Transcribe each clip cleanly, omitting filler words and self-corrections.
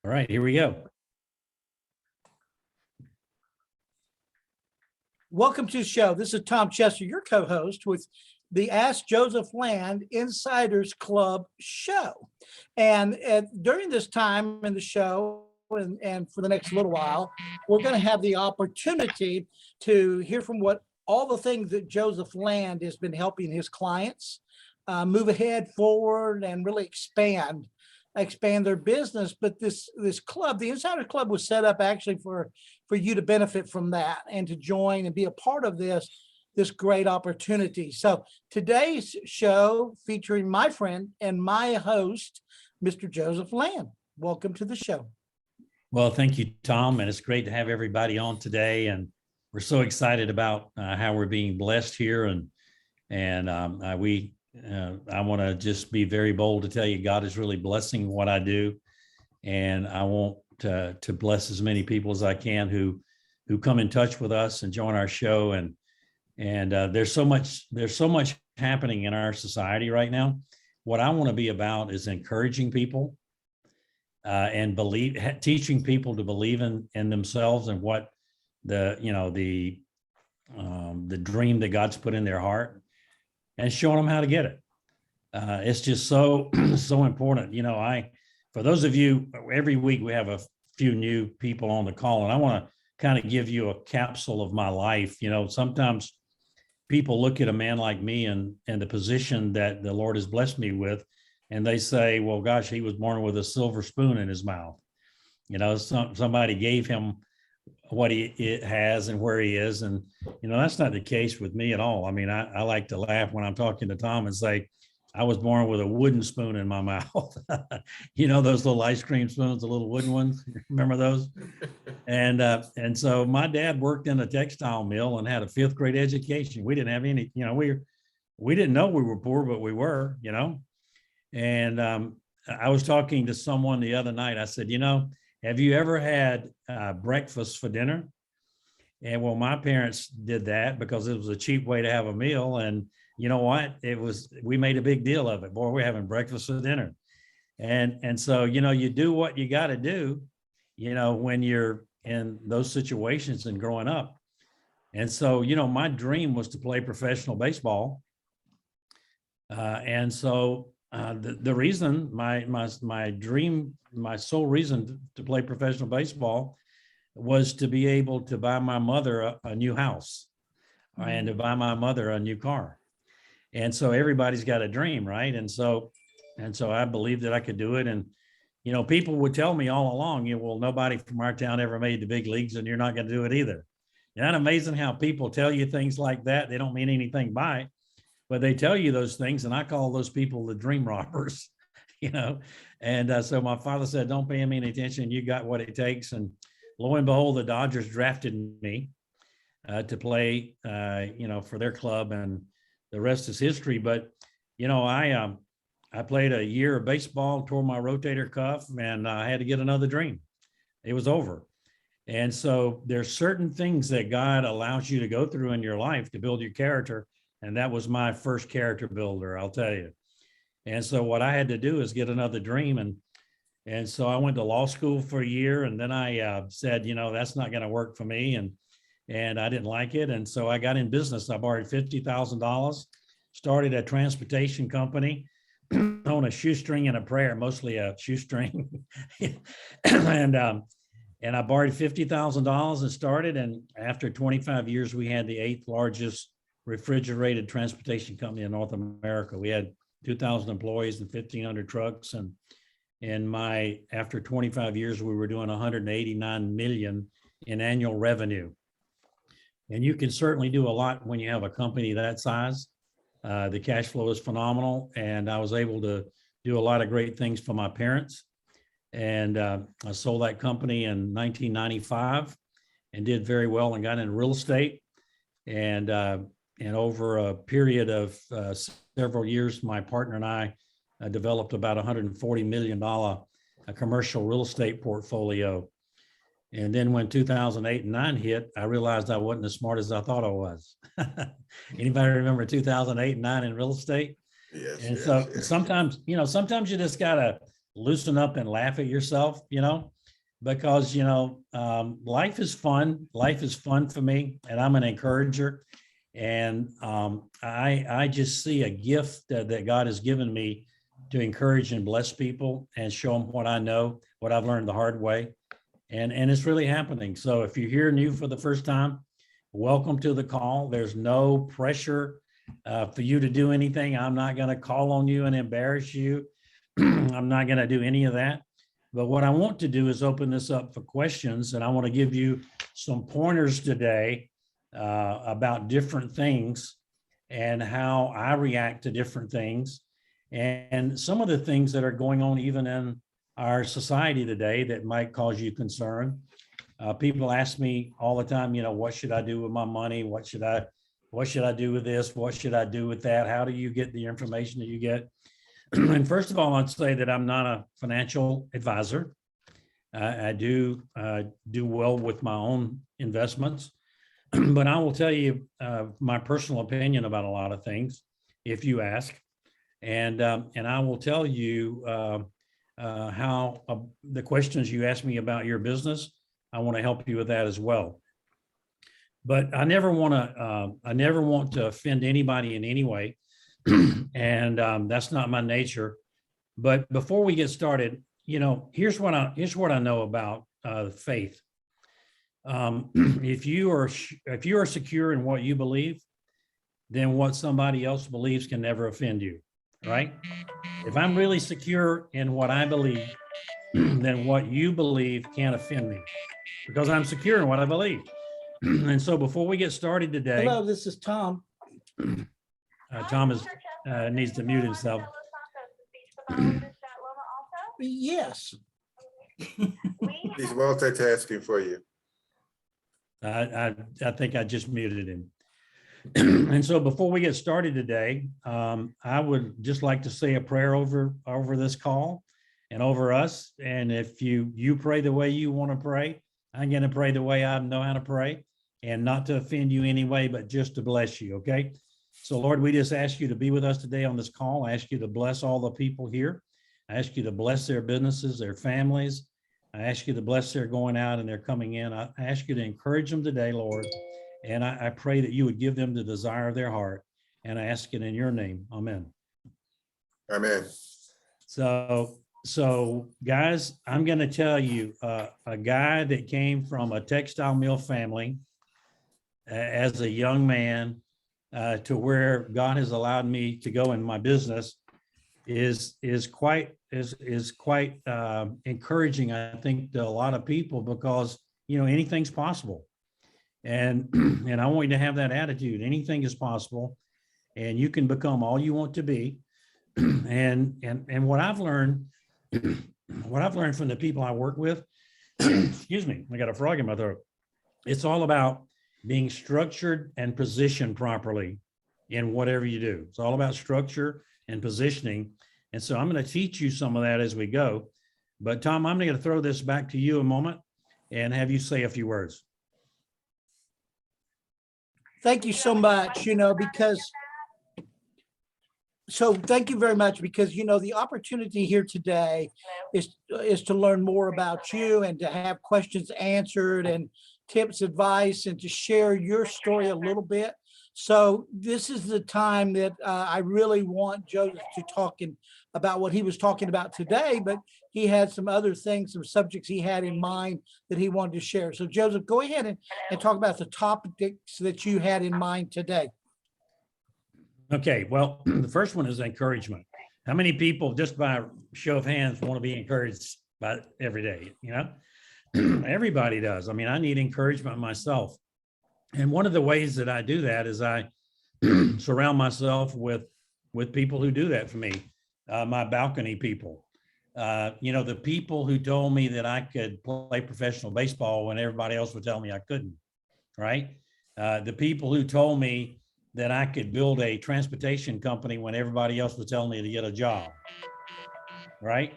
All right, here we go. Welcome to the show. This is Tom Chester, your co-host with the Ask Joseph Land Insiders Club show. And during this time in the show and for the next little while, we're going to have the opportunity to hear from what all the things that Joseph Land has been helping his clients move ahead, forward, and really expand their business. But this club, the Insider Club, was set up actually for you to benefit from that and to join and be a part of this great opportunity. So today's show featuring my friend and my host, Mr. Joseph Land. Welcome to the show. Well, thank you, Tom. And it's great to have everybody on today. And we're so excited about how we're being blessed here. I want to just be very bold to tell you, God is really blessing what I do. And I want to bless as many people as I can who come in touch with us and join our show. And there's so much happening in our society right now. What I want to be about is encouraging people and teaching people to believe in themselves and what the dream that God's put in their heart, and showing them how to get it. It's just so important. For those of you, every week we have a few new people on the call, and I want to kind of give you a capsule of my life. Sometimes people look at a man like me and the position that the Lord has blessed me with, and they say, well, gosh, he was born with a silver spoon in his mouth. Somebody gave him what he has and where he is. And, that's not the case with me at all. I mean, I like to laugh when I'm talking to Tom and say, I was born with a wooden spoon in my mouth. Those little ice cream spoons, the little wooden ones. Remember those? And so my dad worked in a textile mill and had a 5th grade education. We didn't have any, we didn't know we were poor, but we were, And I was talking to someone the other night. I said, have you ever had breakfast for dinner? And well, my parents did that because it was a cheap way to have a meal. And you know what? We made a big deal of it. Boy, we're having breakfast for dinner. And so, you do what you got to do, when you're in those situations and growing up. And so, my dream was to play professional baseball. And so the reason, my dream, my sole reason to play professional baseball was to be able to buy my mother a new house and to buy my mother a new car. And so everybody's got a dream, right? And so I believed that I could do it. And, people would tell me all along, well, nobody from our town ever made the big leagues and you're not going to do it either. Isn't that amazing how people tell you things like that? They don't mean anything by it, but they tell you those things. And I call those people the dream robbers, And so my father said, don't pay me any attention. You got what it takes. And lo and behold, the Dodgers drafted me to play, for their club, and the rest is history. But, I played a year of baseball, tore my rotator cuff, and I had to get another dream. It was over. And so there's certain things that God allows you to go through in your life to build your character. And that was my first character builder, I'll tell you. And so what I had to do is get another dream. And so I went to law school for a year, and then I said, that's not going to work for me. And I didn't like it. And so I got in business. I borrowed $50,000, started a transportation company on a shoestring and a prayer, mostly a shoestring. And I borrowed $50,000 and started. And after 25 years, we had the 8th largest refrigerated transportation company in North America. We had 2,000 employees and 1,500 trucks. And after 25 years, we were doing 189 million in annual revenue. And you can certainly do a lot when you have a company that size. The cash flow is phenomenal. And I was able to do a lot of great things for my parents. And I sold that company in 1995 and did very well and got into real estate. And over a period of several years, my partner and I developed about $140 million commercial real estate portfolio. And then when 2008 and 9 hit, I realized I wasn't as smart as I thought I was. Anybody remember 2008 and 9 in real estate? Yes. And so sometimes you just gotta loosen up and laugh at yourself, because, life is fun. Life is fun for me, and I'm an encourager. And I just see a gift that God has given me to encourage and bless people and show them what I know, what I've learned the hard way. And it's really happening. So if you're here new for the first time, welcome to the call. There's no pressure for you to do anything. I'm not going to call on you and embarrass you. I'm not going to do any of that. But what I want to do is open this up for questions. And I want to give you some pointers today about different things and how I react to different things. And some of the things that are going on even in our society today that might cause you concern. People ask me all the time, what should I do with my money? What should I do with this? What should I do with that? How do you get the information that you get? And first of all, I'd say that I'm not a financial advisor. I do well with my own investments, but I will tell you my personal opinion about a lot of things if you ask. And I will tell you how the questions you ask me about your business, I want to help you with that as well. But I never want to offend anybody in any way, and that's not my nature. But before we get started, here's what I know about faith. If you are secure in what you believe, then what somebody else believes can never offend you. Right? If I'm really secure in what I believe, then what you believe can't offend me because I'm secure in what I believe. And so before we get started today. Hello, this is Tom. Tom needs to mute himself. Yes. He's multitasking for you. I think I just muted him. And so before we get started today, I would just like to say a prayer over this call and over us. And if you pray the way you want to pray, I'm going to pray the way I know how to pray, and not to offend you anyway, but just to bless you. Okay. So Lord, we just ask you to be with us today on this call. I ask you to bless all the people here. I ask you to bless their businesses, their families. I ask you to bless their going out and their coming in. I ask you to encourage them today, Lord. And I pray that you would give them the desire of their heart. And I ask it in your name. Amen. Amen. So guys, I'm going to tell you a guy that came from a textile mill family as a young man to where God has allowed me to go in my business is quite encouraging, I think, to a lot of people, because anything's possible. And I want you to have that attitude. Anything is possible, and you can become all you want to be. And what I've learned from the people I work with, excuse me, I got a frog in my throat. It's all about being structured and positioned properly in whatever you do. It's all about structure and positioning. And so I'm going to teach you some of that as we go. But Tom, I'm going to throw this back to you a moment and have you say a few words. Thank you so much, thank you very much, because, the opportunity here today is to learn more about you and to have questions answered and tips, advice, and to share your story a little bit. So this is the time that I really want Joseph to talk about what he was talking about today, but he had some other things, some subjects he had in mind that he wanted to share. So Joseph, go ahead and talk about the topics that you had in mind today. Okay, well, the first one is encouragement. How many people, just by a show of hands, want to be encouraged by every day? Everybody does. I mean, I need encouragement myself. And one of the ways that I do that is I surround myself with people who do that for me, my balcony people. The people who told me that I could play professional baseball when everybody else would tell me I couldn't, right? The people who told me that I could build a transportation company when everybody else was telling me to get a job, right?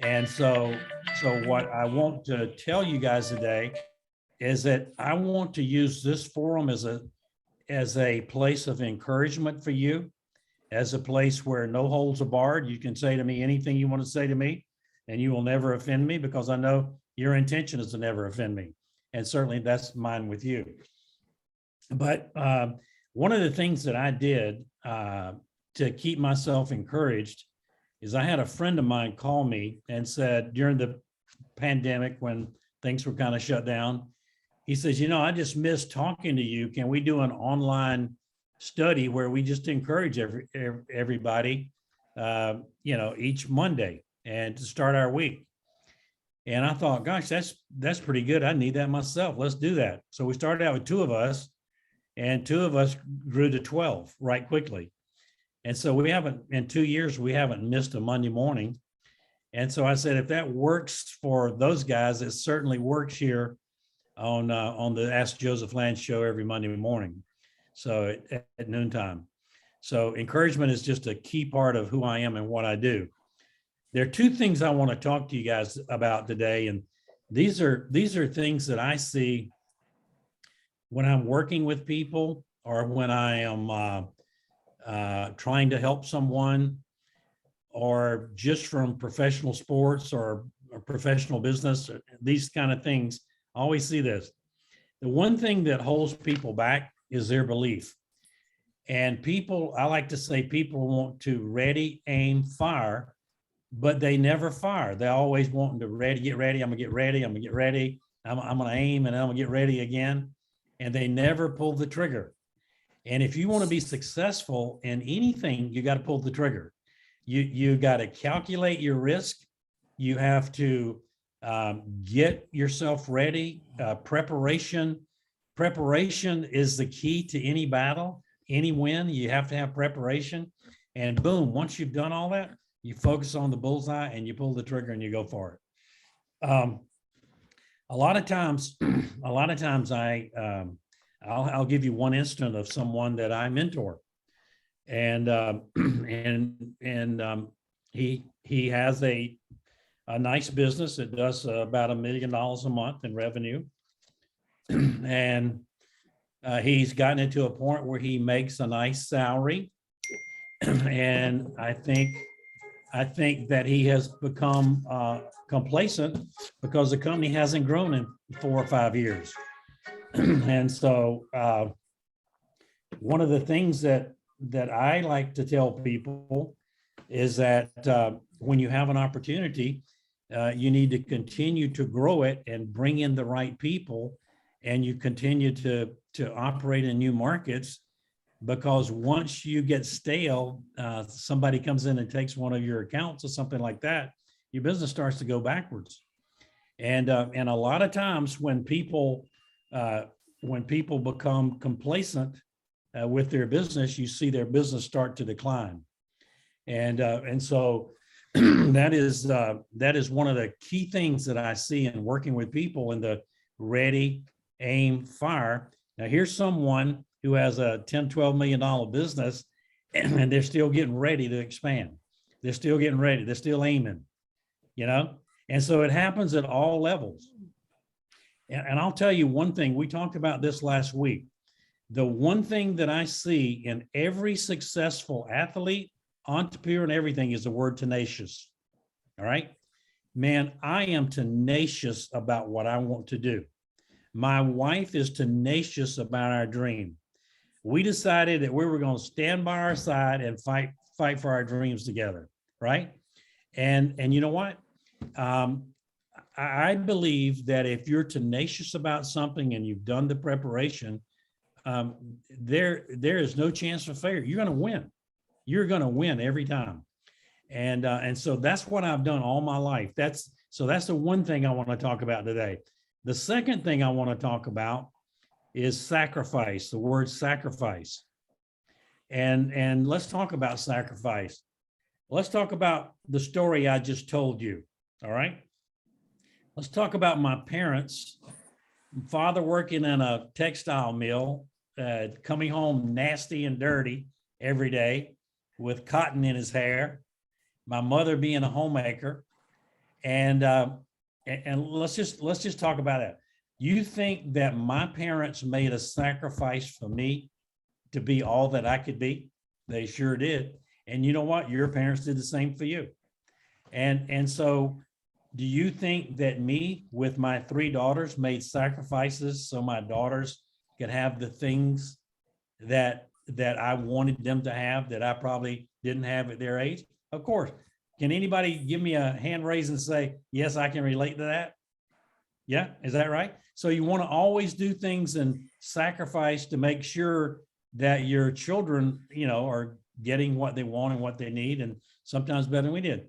And so what I want to tell you guys today is that I want to use this forum as a place of encouragement for you, as a place where no holds are barred. You can say to me anything you want to say to me. and you will never offend me because I know your intention is to never offend me. And certainly that's mine with you. But one of the things that I did to keep myself encouraged is I had a friend of mine call me and said during the pandemic when things were kind of shut down, he says, you know, I just missed talking to you. Can we do an online study where we just encourage everybody, you know, each Monday and to start our week? And I thought, gosh, that's pretty good. I need that myself. Let's do that. So we started out with 2 of us, and 2 of us grew to 12 right quickly. And so we haven't, in 2 years, we haven't missed a Monday morning. And so I said, if that works for those guys, it certainly works here on the Ask Joseph Land show every Monday morning. So at noontime. So encouragement is just a key part of who I am and what I do. There are 2 things I want to talk to you guys about today. And these are things that I see when I'm working with people or when I am trying to help someone, or just from professional sports or professional business, these kind of things. I always see this. The one thing that holds people back is their belief. And people, I like to say, people want to ready, aim, fire, but they never fire. They always want to get ready. I'm gonna get ready. I'm gonna get ready. I'm gonna aim, and then I'm gonna get ready again. And they never pull the trigger. And if you want to be successful in anything, you got to pull the trigger. You got to calculate your risk. You have to get yourself ready. Preparation is the key to any battle, any win. You have to have preparation. And boom, once you've done all that, you focus on the bullseye and you pull the trigger and you go for it. A lot of times I'll give you one instance of someone that I mentor, and he has a nice business that does about $1 million a month in revenue, and he's gotten it to a point where he makes a nice salary, and I think that he has become complacent because the company hasn't grown in 4 or 5 years. And so one of the things that I like to tell people is that when you have an opportunity, you need to continue to grow it and bring in the right people, and you continue to operate in new markets, because once you get stale, somebody comes in and takes one of your accounts or something like that, your business starts to go backwards. And a lot of times when people become complacent with their business, you see their business start to decline. And so that is one of the key things that I see in working with people in the ready, aim, fire. Now here's someone who has a $10, $12 million business, and they're still getting ready to expand. They're still getting ready. They're still aiming, you know? And so it happens at all levels. And I'll tell you one thing, we talked about this last week. The one thing that I see in every successful athlete, entrepreneur, and everything is the word tenacious. All right, man, I am tenacious about what I want to do. My wife is tenacious about our dream. We decided that we were going to stand by our side and fight for our dreams together, right? And you know what? I believe that if you're tenacious about something and you've done the preparation, there is no chance for failure. You're going to win. You're going to win every time. And so that's what I've done all my life. That's the one thing I want to talk about today. The second thing I want to talk about is sacrifice, the word sacrifice. And let's talk about sacrifice. Let's talk about the story I just told you. All right. Let's talk about my parents. Father working in a textile mill, coming home nasty and dirty every day with cotton in his hair. My mother being a homemaker, and let's just talk about that. You think that my parents made a sacrifice for me to be all that I could be? They sure did. And you know what? Your parents did the same for you. And so Do you think that me with my 3 daughters made sacrifices so my daughters could have the things that I wanted them to have that I probably didn't have at their age? Of course. Can anybody give me a hand raise and say, yes, I can relate to that? Yeah, is that right? So you want to always do things and sacrifice to make sure that your children, are getting what they want and what they need, and sometimes better than we did.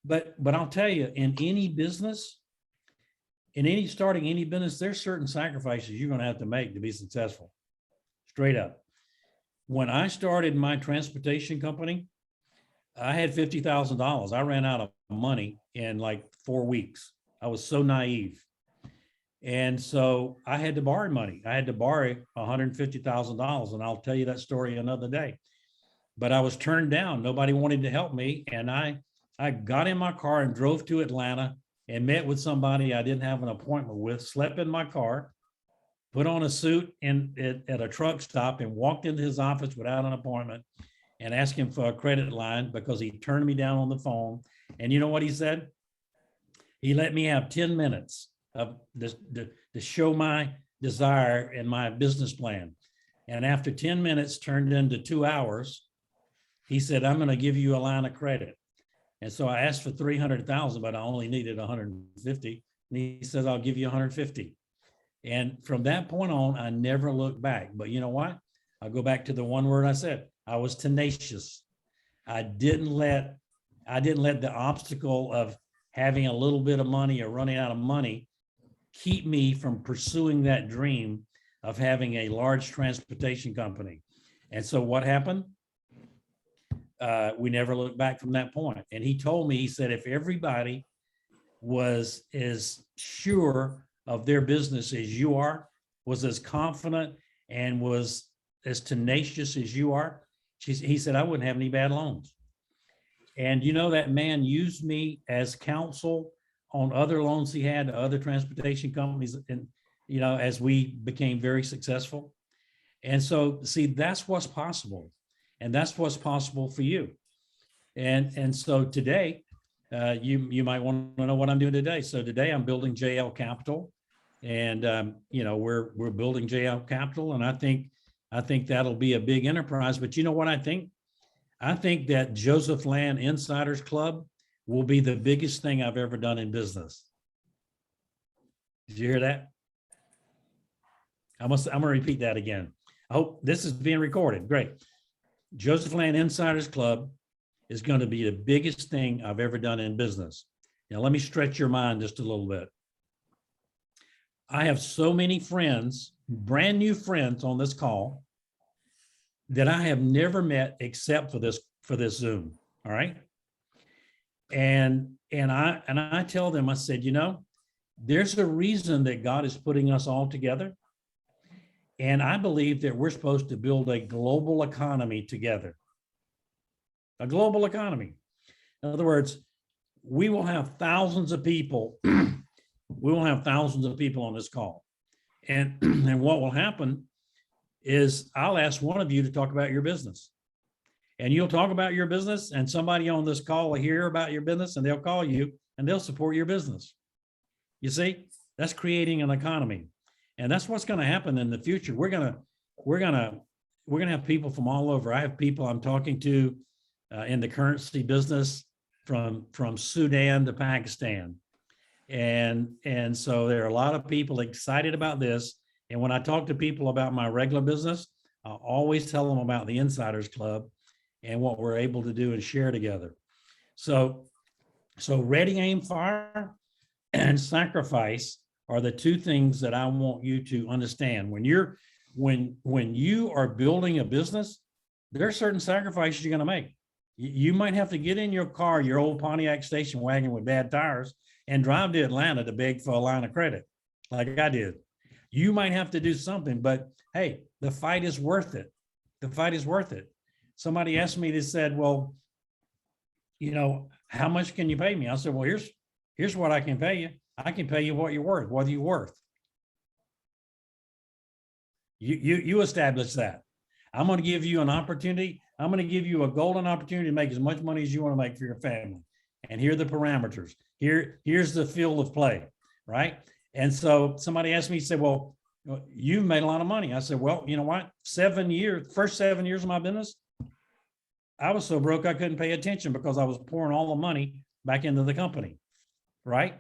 But I'll tell you, in any business, starting any business, there's certain sacrifices you're going to have to make to be successful. Straight up. When I started my transportation company, I had $50,000. I ran out of money in like 4 weeks. I was so naive. And so I had to borrow money. I had to borrow $150,000. And I'll tell you that story another day. But I was turned down. Nobody wanted to help me. And I got in my car and drove to Atlanta and met with somebody I didn't have an appointment with, slept in my car, put on a suit at a truck stop, and walked into his office without an appointment and asked him for a credit line because he turned me down on the phone. And you know what he said? He let me have 10 minutes of this to show my desire and my business plan. And after 10 minutes turned into 2 hours, he said, I'm going to give you a line of credit. And so I asked for 300,000, but I only needed 150. And he says, I'll give you 150. And from that point on, I never looked back. But you know what? I'll go back to the one word I said. I was tenacious. I didn't let the obstacle of having a little bit of money or running out of money keep me from pursuing that dream of having a large transportation company. And so what happened? We never looked back from that point. And he told me, he said, if everybody was as sure of their business as you are, was as confident and was as tenacious as you are, he said, I wouldn't have any bad loans. And that man used me as counsel on other loans he had to other transportation companies, and as we became very successful. And so, see, that's what's possible, and that's what's possible for you. And so today, you might want to know what I'm doing today. So today, I'm building JL Capital, and we're building JL Capital, and I think that'll be a big enterprise. But you know what I think? I think that Joseph Land Insiders Club will be the biggest thing I've ever done in business. Did you hear that? I'm going to repeat that again. I hope this is being recorded. Great. Joseph Land Insiders Club is going to be the biggest thing I've ever done in business. Now, let me stretch your mind just a little bit. I have so many friends, brand new friends on this call that I have never met except for this Zoom. All right. And I tell them, I said, there's a reason that God is putting us all together. And I believe that we're supposed to build a global economy together. A global economy. In other words, we will have thousands of people. We will have thousands of people on this call. And what will happen is I'll ask one of you to talk about your business. And you'll talk about your business, and somebody on this call will hear about your business, and they'll call you and they'll support your business. You see, that's creating an economy. And that's what's going to happen in the future. We're going to have people from all over. I have people I'm talking to in the currency business from Sudan to Pakistan. And so there are a lot of people excited about this. And when I talk to people about my regular business, I always tell them about the Insiders Club and what we're able to do and share together. So ready, aim, fire, and sacrifice are the two things that I want you to understand. When you are building a business, there are certain sacrifices you're going to make. You might have to get in your car, your old Pontiac station wagon with bad tires, and drive to Atlanta to beg for a line of credit, like I did. You might have to do something, but hey, the fight is worth it. The fight is worth it. Somebody asked me, they said, well, how much can you pay me? I said, well, here's what I can pay you. I can pay you what you're worth. What are you worth? You establish that. I'm going to give you an opportunity. I'm going to give you a golden opportunity to make as much money as you want to make for your family. And here are the parameters. Here's the field of play, right? And so somebody asked me, said, well, you've made a lot of money. I said, well, you know what? First 7 years of my business, I was so broke I couldn't pay attention because I was pouring all the money back into the company, right?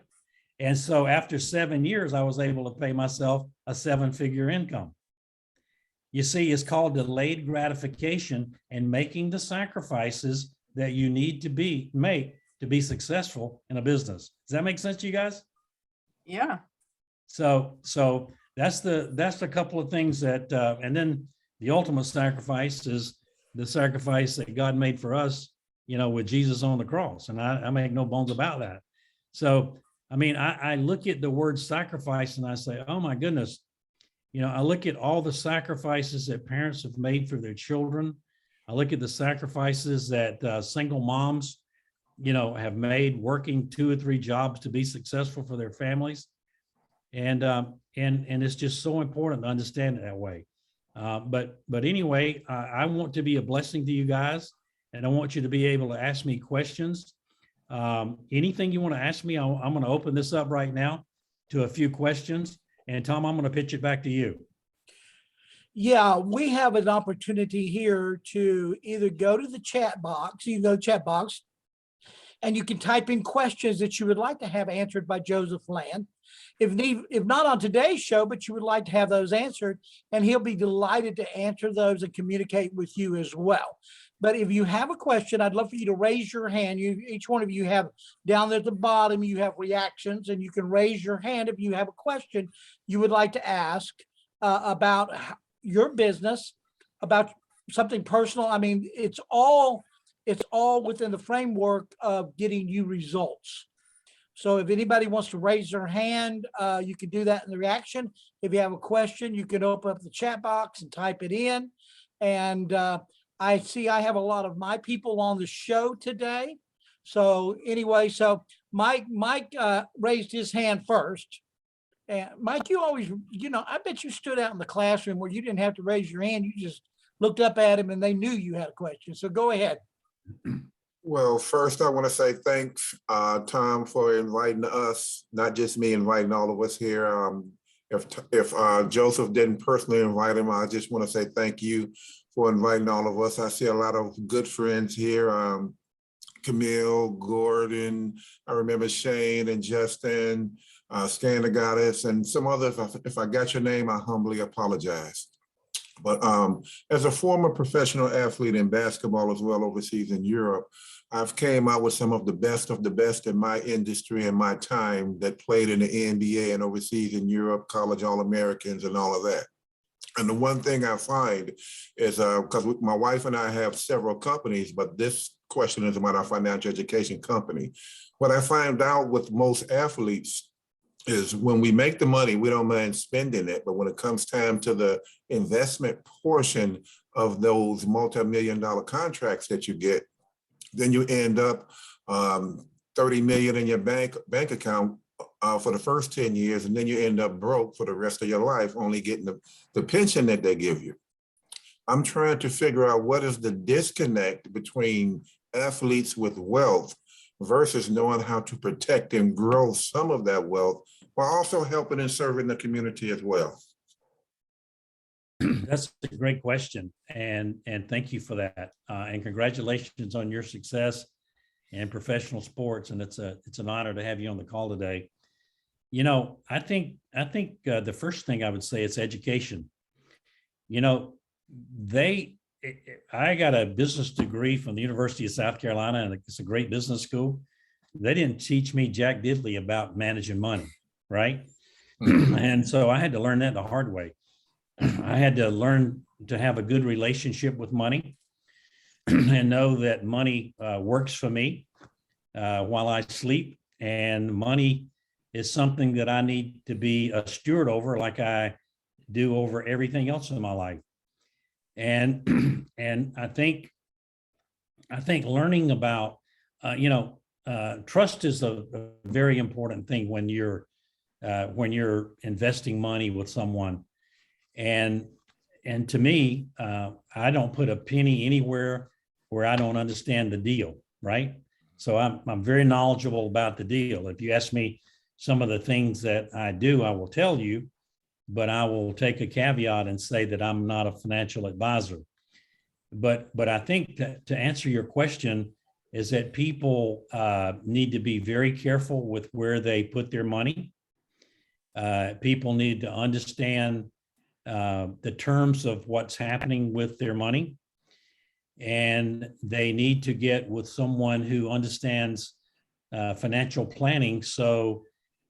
And so after 7 years, I was able to pay myself a 7-figure income. You see, it's called delayed gratification and making the sacrifices that you need to make to be successful in a business. Does that make sense to you guys? Yeah. So that's the couple of things that, and then the ultimate sacrifice is the sacrifice that God made for us, with Jesus on the cross. And I make no bones about that. So, I mean, I look at the word sacrifice and I say, oh my goodness, I look at all the sacrifices that parents have made for their children. I look at the sacrifices that single moms, have made working 2 or 3 jobs to be successful for their families. And it's just so important to understand it that way. But anyway, I want to be a blessing to you guys, and I want you to be able to ask me questions. Anything you want to ask me, I'm going to open this up right now to a few questions. And Tom, I'm going to pitch it back to you. Yeah, we have an opportunity here to either go to the chat box, you can go to chat box, and you can type in questions that you would like to have answered by Joseph Land. If not on today's show, but you would like to have those answered, and he'll be delighted to answer those and communicate with you as well. But if you have a question, I'd love for you to raise your hand. Each one of you have down there at the bottom, you have reactions, and you can raise your hand if you have a question you would like to ask about your business, about something personal. I mean, it's all within the framework of getting you results. So if anybody wants to raise their hand, you can do that in the reaction. If you have a question, you can open up the chat box and type it in. And I see I have a lot of my people on the show today. So anyway, so Mike raised his hand first. And Mike, you always, I bet you stood out in the classroom where you didn't have to raise your hand. You just looked up at him and they knew you had a question. So go ahead. Well, first, I want to say thanks, Tom, for inviting us, not just me, inviting all of us here. If Joseph didn't personally invite him, I just want to say thank you for inviting all of us. I see a lot of good friends here. Camille, Gordon, I remember Shane and Justin, Scan the Goddess, and some others. If I got your name, I humbly apologize. But as a former professional athlete in basketball as well overseas in Europe, I've came out with some of the best in my industry and my time that played in the NBA and overseas in Europe, college All-Americans and all of that. And the one thing I find is, because my wife and I have several companies, but this question is about our financial education company. What I find out with most athletes is when we make the money, we don't mind spending it. But when it comes time to the investment portion of those multi-million-dollar contracts that you get, then you end up 30 million in your bank account for the first 10 years, and then you end up broke for the rest of your life, only getting the pension that they give you. I'm trying to figure out what is the disconnect between athletes with wealth versus knowing how to protect and grow some of that wealth while also helping and serving the community as well. That's a great question. And thank you for that. And congratulations on your success in professional sports. And it's an honor to have you on the call today. I think the first thing I would say is education. I got a business degree from the University of South Carolina, and it's a great business school. They didn't teach me jack diddly about managing money, right? And so I had to learn that the hard way. I had to learn to have a good relationship with money and know that money works for me while I sleep, and money is something that I need to be a steward over, like I do over everything else in my life. And I think learning about trust is a very important thing when you're investing money with someone. And to me, I don't put a penny anywhere where I don't understand the deal, right? So I'm very knowledgeable about the deal. If you ask me some of the things that I do, I will tell you, but I will take a caveat and say that I'm not a financial advisor. But I think that to answer your question is that people need to be very careful with where they put their money. People need to understand the terms of what's happening with their money. And they need to get with someone who understands financial planning. So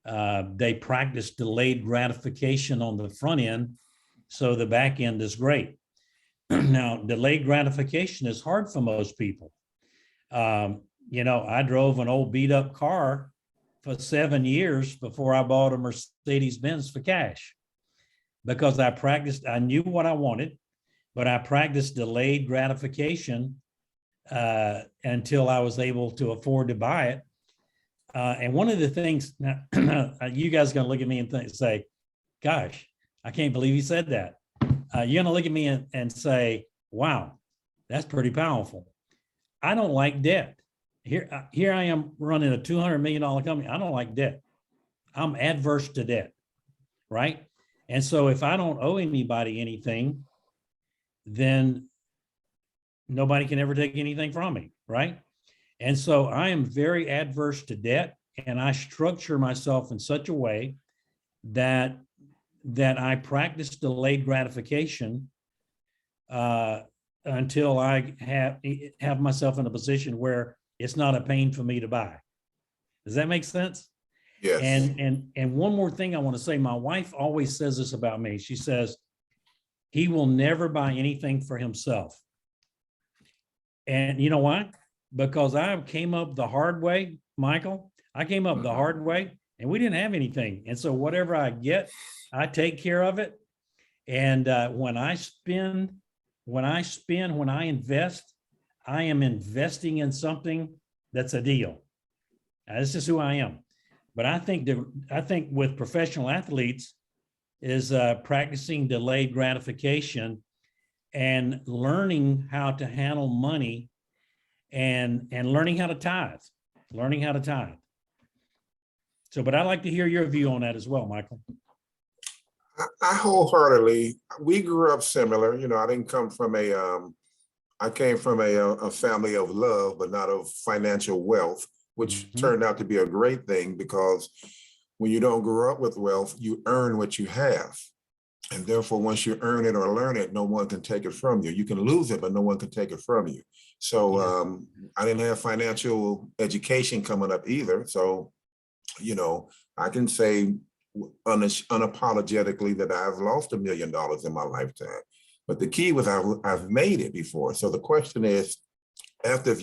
they practice delayed gratification on the front end. So the back end is great. Now, delayed gratification is hard for most people. I drove an old beat up car for 7 years before I bought a Mercedes-Benz for cash because I knew what I wanted, but I practiced delayed gratification until I was able to afford to buy it. And one of the things, now, you guys are going to look at me and say, gosh, I can't believe he said that. You're going to look at me and say, wow, that's pretty powerful. I don't like debt. Here I am running a $200 million company. I don't like debt. I'm adverse to debt, right? And so if I don't owe anybody anything, then nobody can ever take anything from me, right? And so I am very adverse to debt, and I structure myself in such a way that I practice delayed gratification until I have myself in a position where it's not a pain for me to buy. Does that make sense? Yes. And one more thing I want to say, my wife always says this about me. She says, he will never buy anything for himself. And you know why? Because I came up the hard way, Michael. I came up the hard way and we didn't have anything. And so whatever I get, I take care of it. And when I invest, I am investing in something that's a deal. This is who I am. But I think with professional athletes is practicing delayed gratification and learning how to handle money and learning how to tithe. So, but I'd like to hear your view on that as well, Michael. I wholeheartedly, we grew up similar. I didn't come from I came from a family of love, but not of financial wealth, which turned out to be a great thing because when you don't grow up with wealth, you earn what you have. And therefore, once you earn it or learn it, no one can take it from you. You can lose it, but no one can take it from you. So I didn't have financial education coming up either. So, I can say unapologetically that I've lost $1 million in my lifetime. But the key was I've made it before. So the question is, after if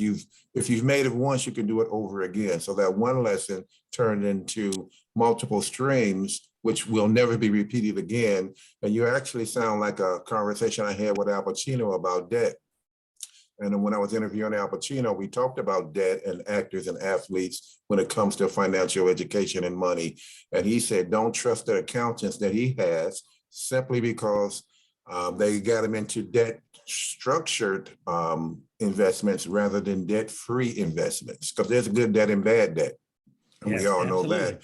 you've made it once, you can do it over again. So that one lesson turned into multiple streams, which will never be repeated again. And you actually sound like a conversation I had with Al Pacino about debt. And when I was interviewing Al Pacino, we talked about debt and actors and athletes when it comes to financial education and money. And he said, don't trust the accountants that he has simply because they got him into debt structured investments rather than debt-free investments, because there's good debt and bad debt. And we all know that.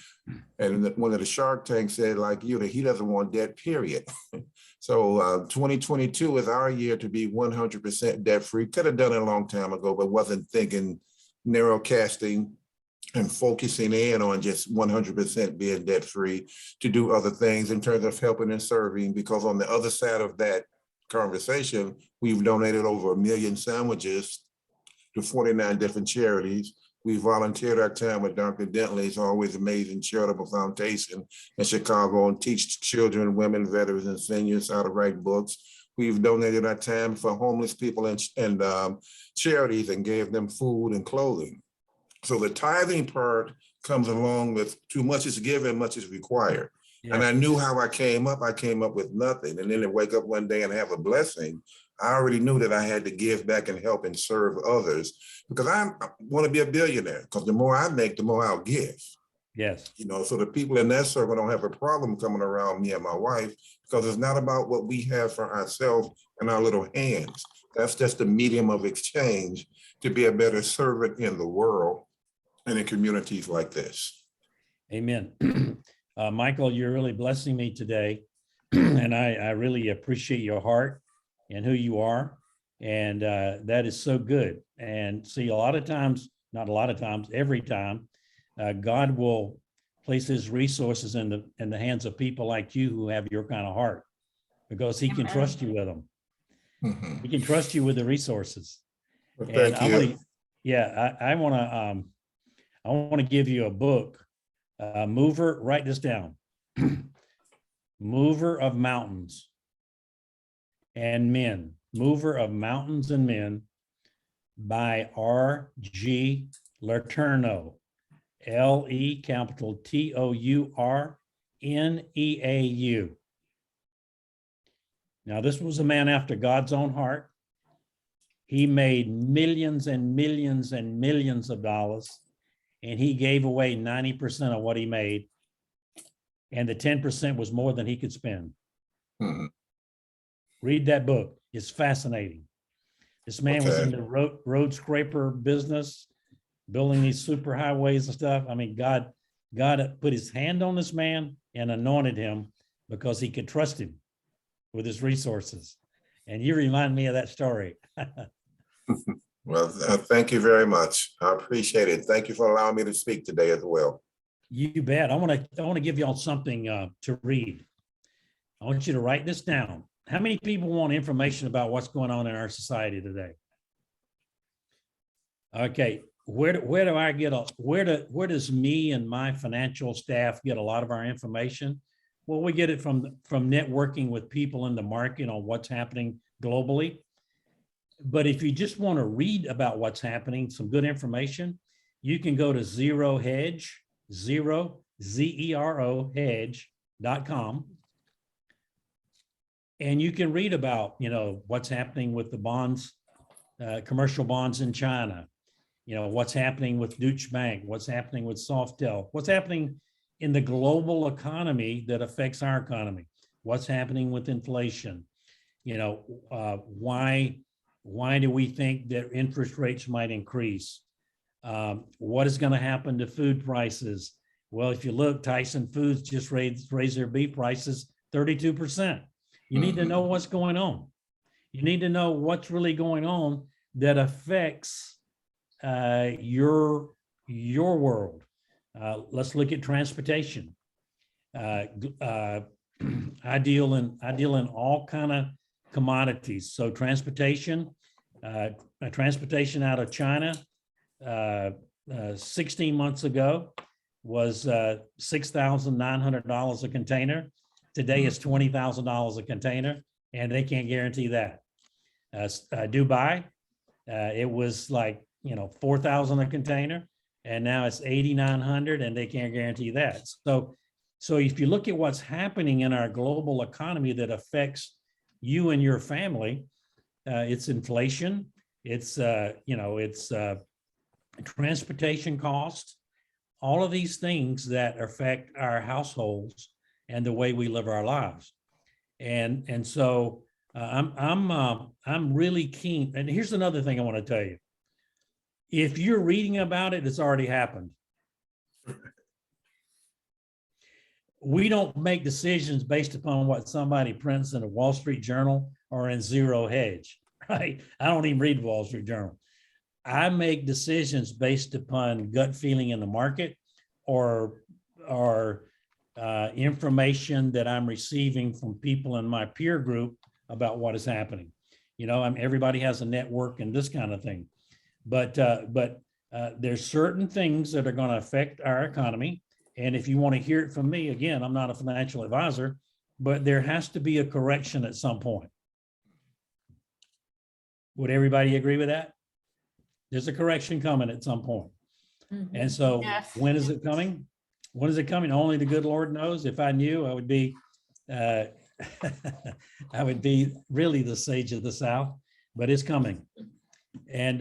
And one of the Shark Tank said, like that he doesn't want debt, period. So 2022 is our year to be 100% debt-free. Could have done it a long time ago, but wasn't thinking narrow casting and focusing in on just 100% being debt-free to do other things in terms of helping and serving, because on the other side of that conversation, we've donated over 1 million sandwiches to 49 different charities. We volunteered our time with Dr. Dentley's always amazing charitable foundation in Chicago and teach children, women, veterans, and seniors how to write books. We've donated our time for homeless people and charities and gave them food and clothing. So the tithing part comes along with too much is given, much is required. Yeah. And I knew how I came up with nothing. And then to wake up one day and have a blessing, I already knew that I had to give back and help and serve others, because I want to be a billionaire, because the more I make, the more I'll give. Yes. So the people in that circle don't have a problem coming around me and my wife, because it's not about what we have for ourselves and our little hands. That's just a medium of exchange to be a better servant in the world and in communities like this. Amen. Michael, you're really blessing me today. And I really appreciate your heart and who you are. And that is so good. And see, a lot of times, not a lot of times, every time, God will place his resources in the hands of people like you who have your kind of heart, because he can trust you with them. Mhm. He can trust you with the resources. Well, And thank I you. want to, yeah, I want to give you a book, Mover, write this down. Mover of Mountains and Men, Mover of Mountains and Men by R.G. Letourneau, L-E_T-O-U-R-N-E-A-U. Now, this was a man after God's own heart. He made millions and millions and millions of dollars, and he gave away 90% of what he made. And the 10% was more than he could spend. Mhm. Read that book. It's fascinating. This man was Okay. in the road scraper business, building these super highways and stuff. I mean, God put his hand on this man and anointed him because he could trust him with his resources. And you remind me of that story. Well, thank you very much. I appreciate it. Thank you for allowing me to speak today as well. You bet. I want to give y'all something to read. I want you to write this down. How many people want information about what's going on in our society today? Okay, where do I get where does me and my financial staff get a lot of our information? Well, we get it from networking with people in the market on what's happening globally. But if you just want to read about what's happening, some good information, you can go to Zero Hedge, ZERO hedge.com. And you can read about, what's happening with the bonds, commercial bonds in China, what's happening with Deutsche Bank, what's happening with Softel, what's happening in the global economy that affects our economy, what's happening with inflation, why do we think that interest rates might increase? What is going to happen to food prices? Well, if you look, Tyson Foods just raised their beef prices 32%. You need to know what's going on. You need to know what's really going on that affects your world. Let's look at transportation. I deal in all kind of commodities. So transportation out of China 16 months ago was $6,900 a container. Today it's $20,000 a container, and they can't guarantee that. Dubai, it was like, $4,000 a container, and now it's $8,900, and they can't guarantee that. So if you look at what's happening in our global economy that affects you and your family, it's inflation, it's transportation costs, all of these things that affect our households and the way we live our lives. And so I'm really keen. And here's another thing I want to tell you. If you're reading about it, it's already happened. We don't make decisions based upon what somebody prints in a Wall Street Journal or in Zero Hedge, right? I don't even read Wall Street Journal. I make decisions based upon gut feeling in the market or information that I'm receiving from people in my peer group about what is happening. Everybody has a network and this kind of thing, but there's certain things that are going to affect our economy. And if you want to hear it from me, again, I'm not a financial advisor, but there has to be a correction at some point. Would everybody agree with that? There's a correction coming at some point. Mhm. And so Yes. when is it coming? When is it coming? Only the good Lord knows. If I knew, I would be I would be really the sage of the South, but it's coming. And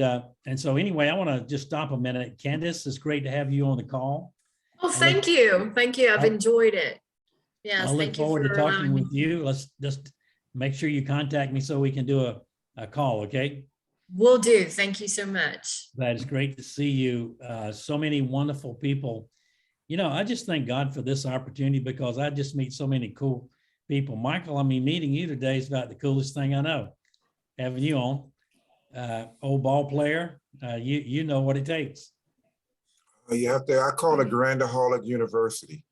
so anyway, I want to just stop a minute. Candace, it's great to have you on the call. Oh, thank you. Thank you. I've I- enjoyed it. Yes, I look thank you forward to for talking allowing me. with you. Let's just make sure you contact me so we can do a call, okay? Will do. Thank you so much. That is great to see you. So many wonderful people. You know, I just thank God for this opportunity because I just meet so many cool people. Michael, I mean, meeting you today is about the coolest thing I know. Having you on, old ball player, you know what it takes. You have to, I call it Grandaholic University.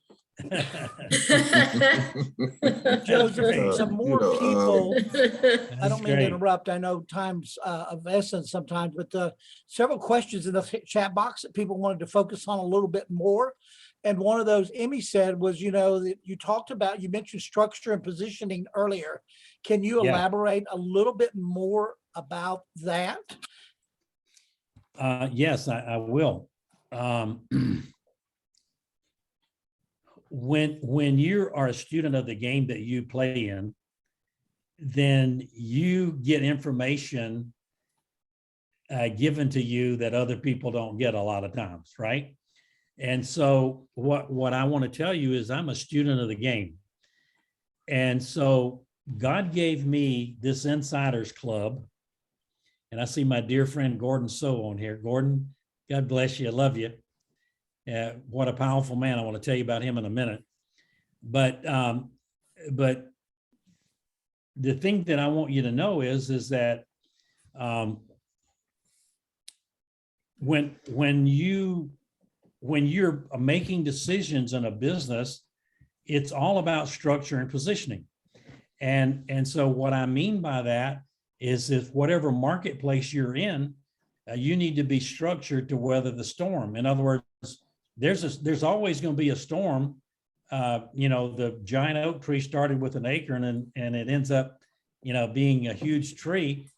Joseph, great. some more You know, people, I That's don't mean to great. interrupt. I know time's of essence sometimes, but several questions in the chat box that people wanted to focus on a little bit more. And one of those Emmy said was, you know, that you talked about, you mentioned structure and positioning earlier. Can you Yeah. elaborate a little bit more about that? Yes, I will. When you are a student of the game that you play in, then you get information given to you that other people don't get a lot of times, right? And so what I want to tell you is I'm a student of the game. And so God gave me this Insiders Club. And I see my dear friend Gordon So on here. Gordon, God bless you. I love you. What a powerful man. I want to tell you about him in a minute. But the thing that I want you to know is that when you're making decisions in a business, it's all about structure and positioning. And so what I mean by that is if whatever marketplace you're in, you need to be structured to weather the storm. In other words, there's always going to be a storm. You know, the giant oak tree started with an acorn and it ends up, you know, being a huge tree,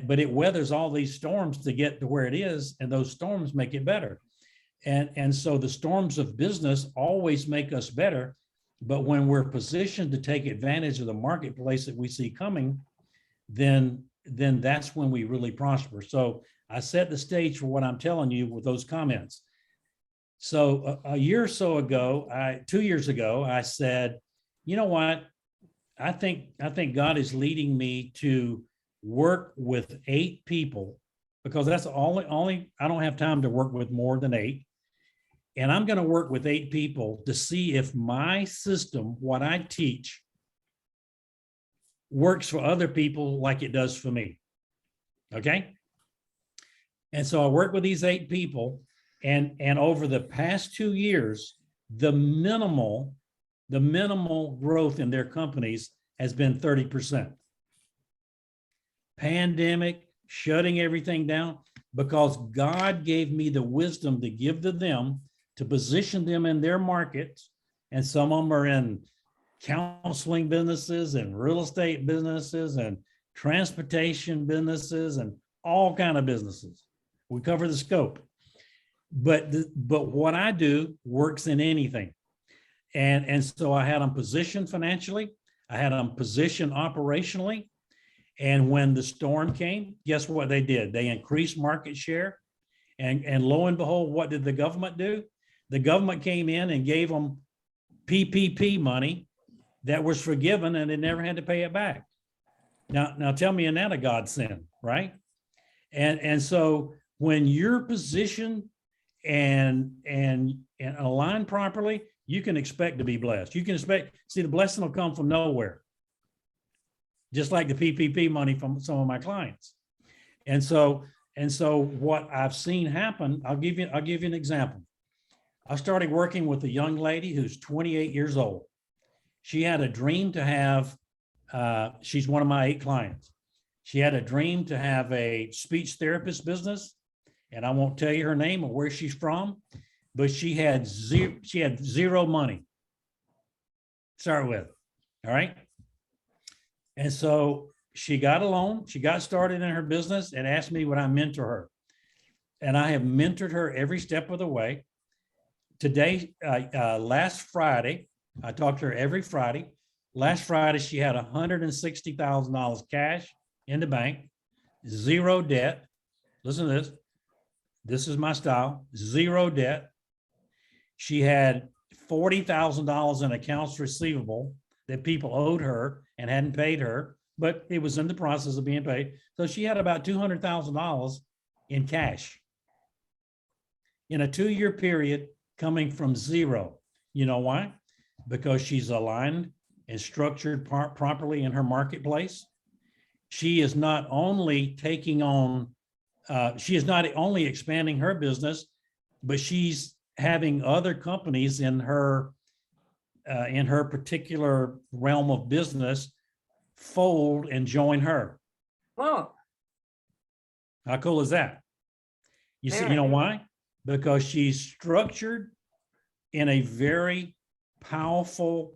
but it weathers all these storms to get to where it is, and those storms make it better. And so the storms of business always make us better, but when we're positioned to take advantage of the marketplace that we see coming, then that's when we really prosper. So I set the stage for what I'm telling you with those comments. So a year or so ago, 2 years ago, I said, you know what? I think God is leading me to work with 8 people because that's only I don't have time to work with more than 8. And I'm going to work with 8 people to see if my system, what I teach, works for other people like it does for me. Okay. And so I work with these 8 people, and over the past 2 years, the minimal growth in their companies has been 30%. Pandemic, shutting everything down, because God gave me the wisdom to give to them to position them in their markets. And some of them are in counseling businesses and real estate businesses and transportation businesses and all kind of businesses. We cover the scope. But what I do works in anything. And so I had them positioned financially. I had them positioned operationally. And when the storm came, guess what they did? They increased market share. And lo and behold, what did the government do? The government came in and gave them PPP money that was forgiven, and they never had to pay it back. Now tell me, isn't that a godsend, right? And so when you're positioned and aligned properly, you can expect to be blessed. You can expect, see, the blessing will come from nowhere. Just like the PPP money from some of my clients. And so what I've seen happen, I'll give you an example. I started working with a young lady who's 28 years old. She had a dream to have, she's one of my 8 clients. She had a dream to have a speech therapist business, and I won't tell you her name or where she's from, but she had zero money to start with. All right. And so she got a loan, she got started in her business and asked me would I mentor her. And I have mentored her every step of the way. Today, last Friday, I talked to her every Friday. Last Friday, she had $160,000 cash in the bank, 0 debt. Listen to this. This is my style, 0 debt. She had $40,000 in accounts receivable that people owed her and hadn't paid her, but it was in the process of being paid. So she had about $200,000 in cash in a 2-year period coming from zero. You know why? Because she's aligned and structured properly in her marketplace. She is not only taking on, she is not only expanding her business, but she's having other companies in her particular realm of business fold and join her. Whoa. How cool is that? You see, you Very. know why? Because she's structured in a very powerful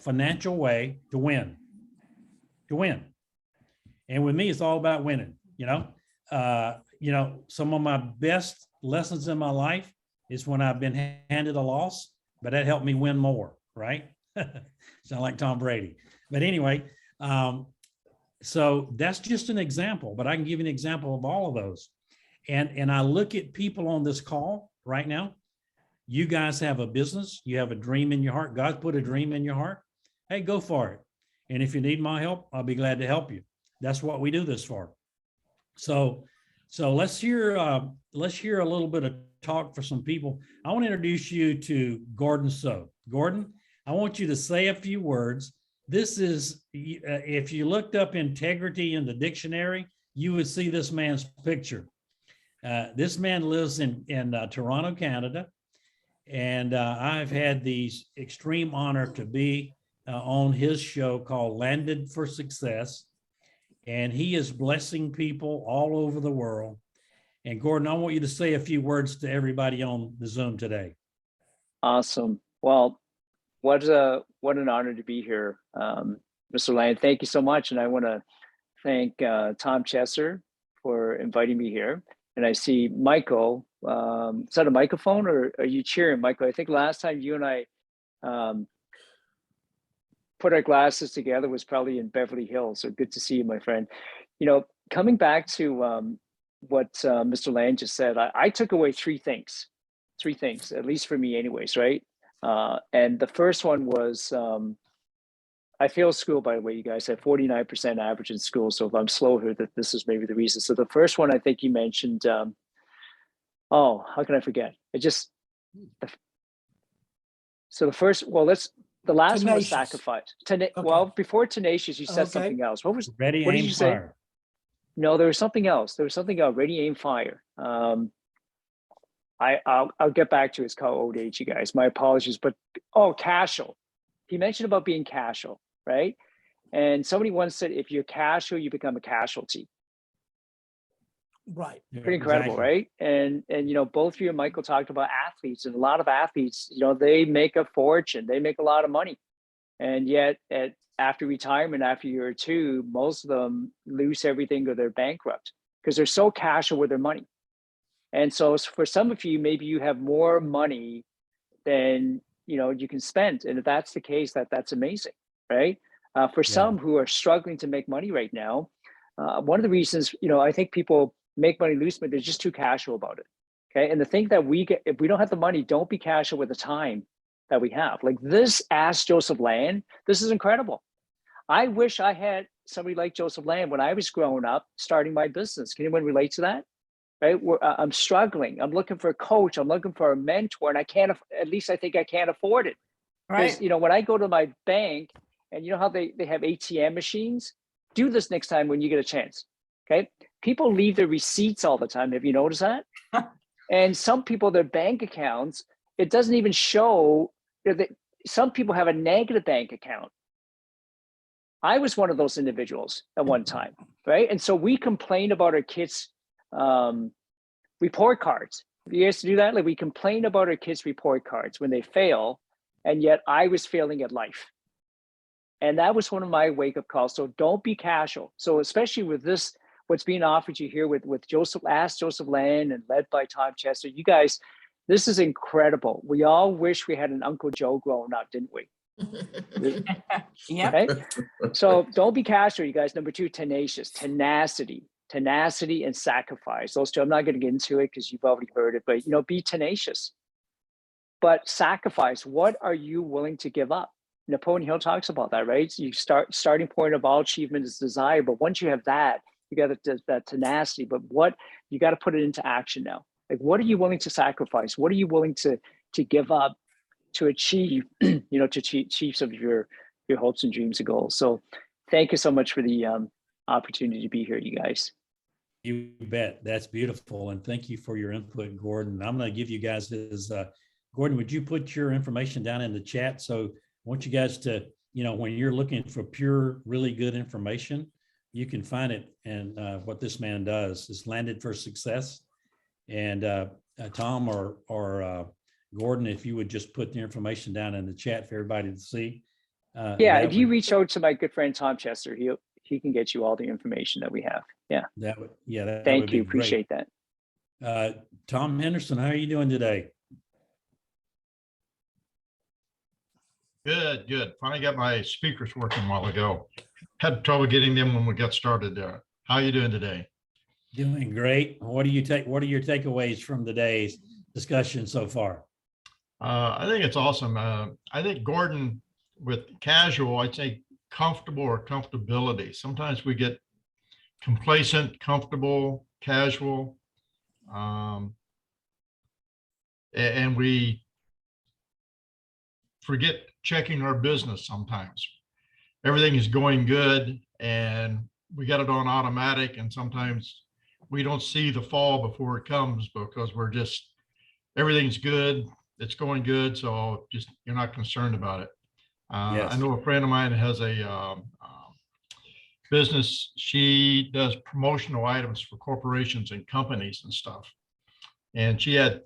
financial way to win. And with me, it's all about winning. Some of my best lessons in my life is when I've been handed a loss, but that helped me win more, right? Sound like Tom Brady. But anyway, so that's just an example, but I can give you an example of all of those. And I look at people on this call right now. You guys have a business, you have a dream in your heart. God put a dream in your heart. Hey, go for it. And if you need my help, I'll be glad to help you. That's what we do this for. So let's hear a little bit of talk for some people. I want to introduce you to Gordon So. Gordon, I want you to say a few words. This is, if you looked up integrity in the dictionary, you would see this man's picture. This man lives in Toronto, Canada. And I've had the extreme honor to be on his show called Landed for Success. And he is blessing people all over the world. And Gordon, I want you to say a few words to everybody on the Zoom today. Awesome. Well, what an honor to be here, Mr. Land. Thank you so much. And I want to thank Tom Chesser for inviting me here. And I see Michael. Is that a microphone or are you cheering, Michael? I think last time you and I put our glasses together was probably in Beverly Hills. So good to see you, my friend. Coming back to what Mr. Land just said, I took away three things, at least for me anyways, right? And the first one was, I failed school, by the way, you guys. I had 49% average in school. So if I'm slow here, that this is maybe the reason. So the first one, I think you mentioned, how can I forget? The last one was Tenacious. sacrifice. Okay. Well, before tenacious, you said Okay. something else. What Ready, did aim, you say? fire. No, there was something else. Ready, aim, fire. I'll get back to his code age, you guys. My apologies, but casual. He mentioned about being casual, right? And somebody once said, if you're casual, you become a casualty. Right. Yeah, Pretty incredible, exactly. right? And both of you and Michael talked about athletes, and a lot of athletes, they make a fortune, they make a lot of money, and yet after retirement, after a year or two, most of them lose everything or they're bankrupt because they're so casual with their money. And so for some of you, maybe you have more money than you can spend, and if that's the case, that's amazing, right? For some who are struggling to make money right now, one of the reasons I think people make money, lose money, they're just too casual about it. Okay, and the thing that we get, if we don't have the money, don't be casual with the time that we have. Like this, Ask Joseph Land, this is incredible. I wish I had somebody like Joseph Land when I was growing up, starting my business. Can anyone relate to that? Right? I'm struggling. I'm looking for a coach. I'm looking for a mentor, and I can't. At least I think I can't afford it. Right. Because when I go to my bank, and you know how they have ATM machines. Do this next time when you get a chance. Okay. People leave their receipts all the time. Have you noticed that? And some people, their bank accounts, it doesn't even show. Some people have a negative bank account. I was one of those individuals at one time, right? And so we complain about our kids' report cards. You guys do that? Like we complain about our kids' report cards when they fail, and yet I was failing at life. And that was one of my wake-up calls. So don't be casual. So especially with this, what's being offered you here with Ask Joseph Land and led by Tom Chester, you guys, this is incredible. We all wish we had an Uncle Joe growing up, didn't we? Yep. Okay. So don't be casual, you guys. Number two, tenacity and sacrifice. Those two, I'm not going to get into it because you've already heard it, but be tenacious. But sacrifice, what are you willing to give up? Napoleon Hill talks about that, right? So you starting point of all achievement is desire, but once you have that, you got that tenacity. But what you got to put it into action now. Like, what are you willing to sacrifice? What are you willing to give up to achieve, to achieve some of your hopes and dreams and goals? So, thank you so much for the opportunity to be here, you guys. You bet. That's beautiful. And thank you for your input, Gordon. I'm going to give you guys this. Gordon, would you put your information down in the chat? So I want you guys to, when you're looking for pure, really good information, you can find it. And what this man does is Landed for Success. And Tom or Gordon, if you would just put the information down in the chat for everybody to see. If you reach out to my good friend Tom Chester, he can get you all the information that we have. Yeah. That would Thank be you. great. Appreciate that. Tom Henderson, how are you doing today? Good. Finally got my speakers working a while ago. Had trouble getting them when we got started there. How are you doing today? Doing great. What are your takeaways from today's discussion so far? I think it's awesome. I think Gordon, with casual, I'd say comfortable or comfortability. Sometimes we get complacent, comfortable, casual, and we forget checking our business sometimes. Everything is going good and we got it on automatic, and sometimes we don't see the fall before it comes because we're just, everything's good, it's going good, so just you're not concerned about it. Yes. I know a friend of mine has a business. She does promotional items for corporations and companies and stuff. And she had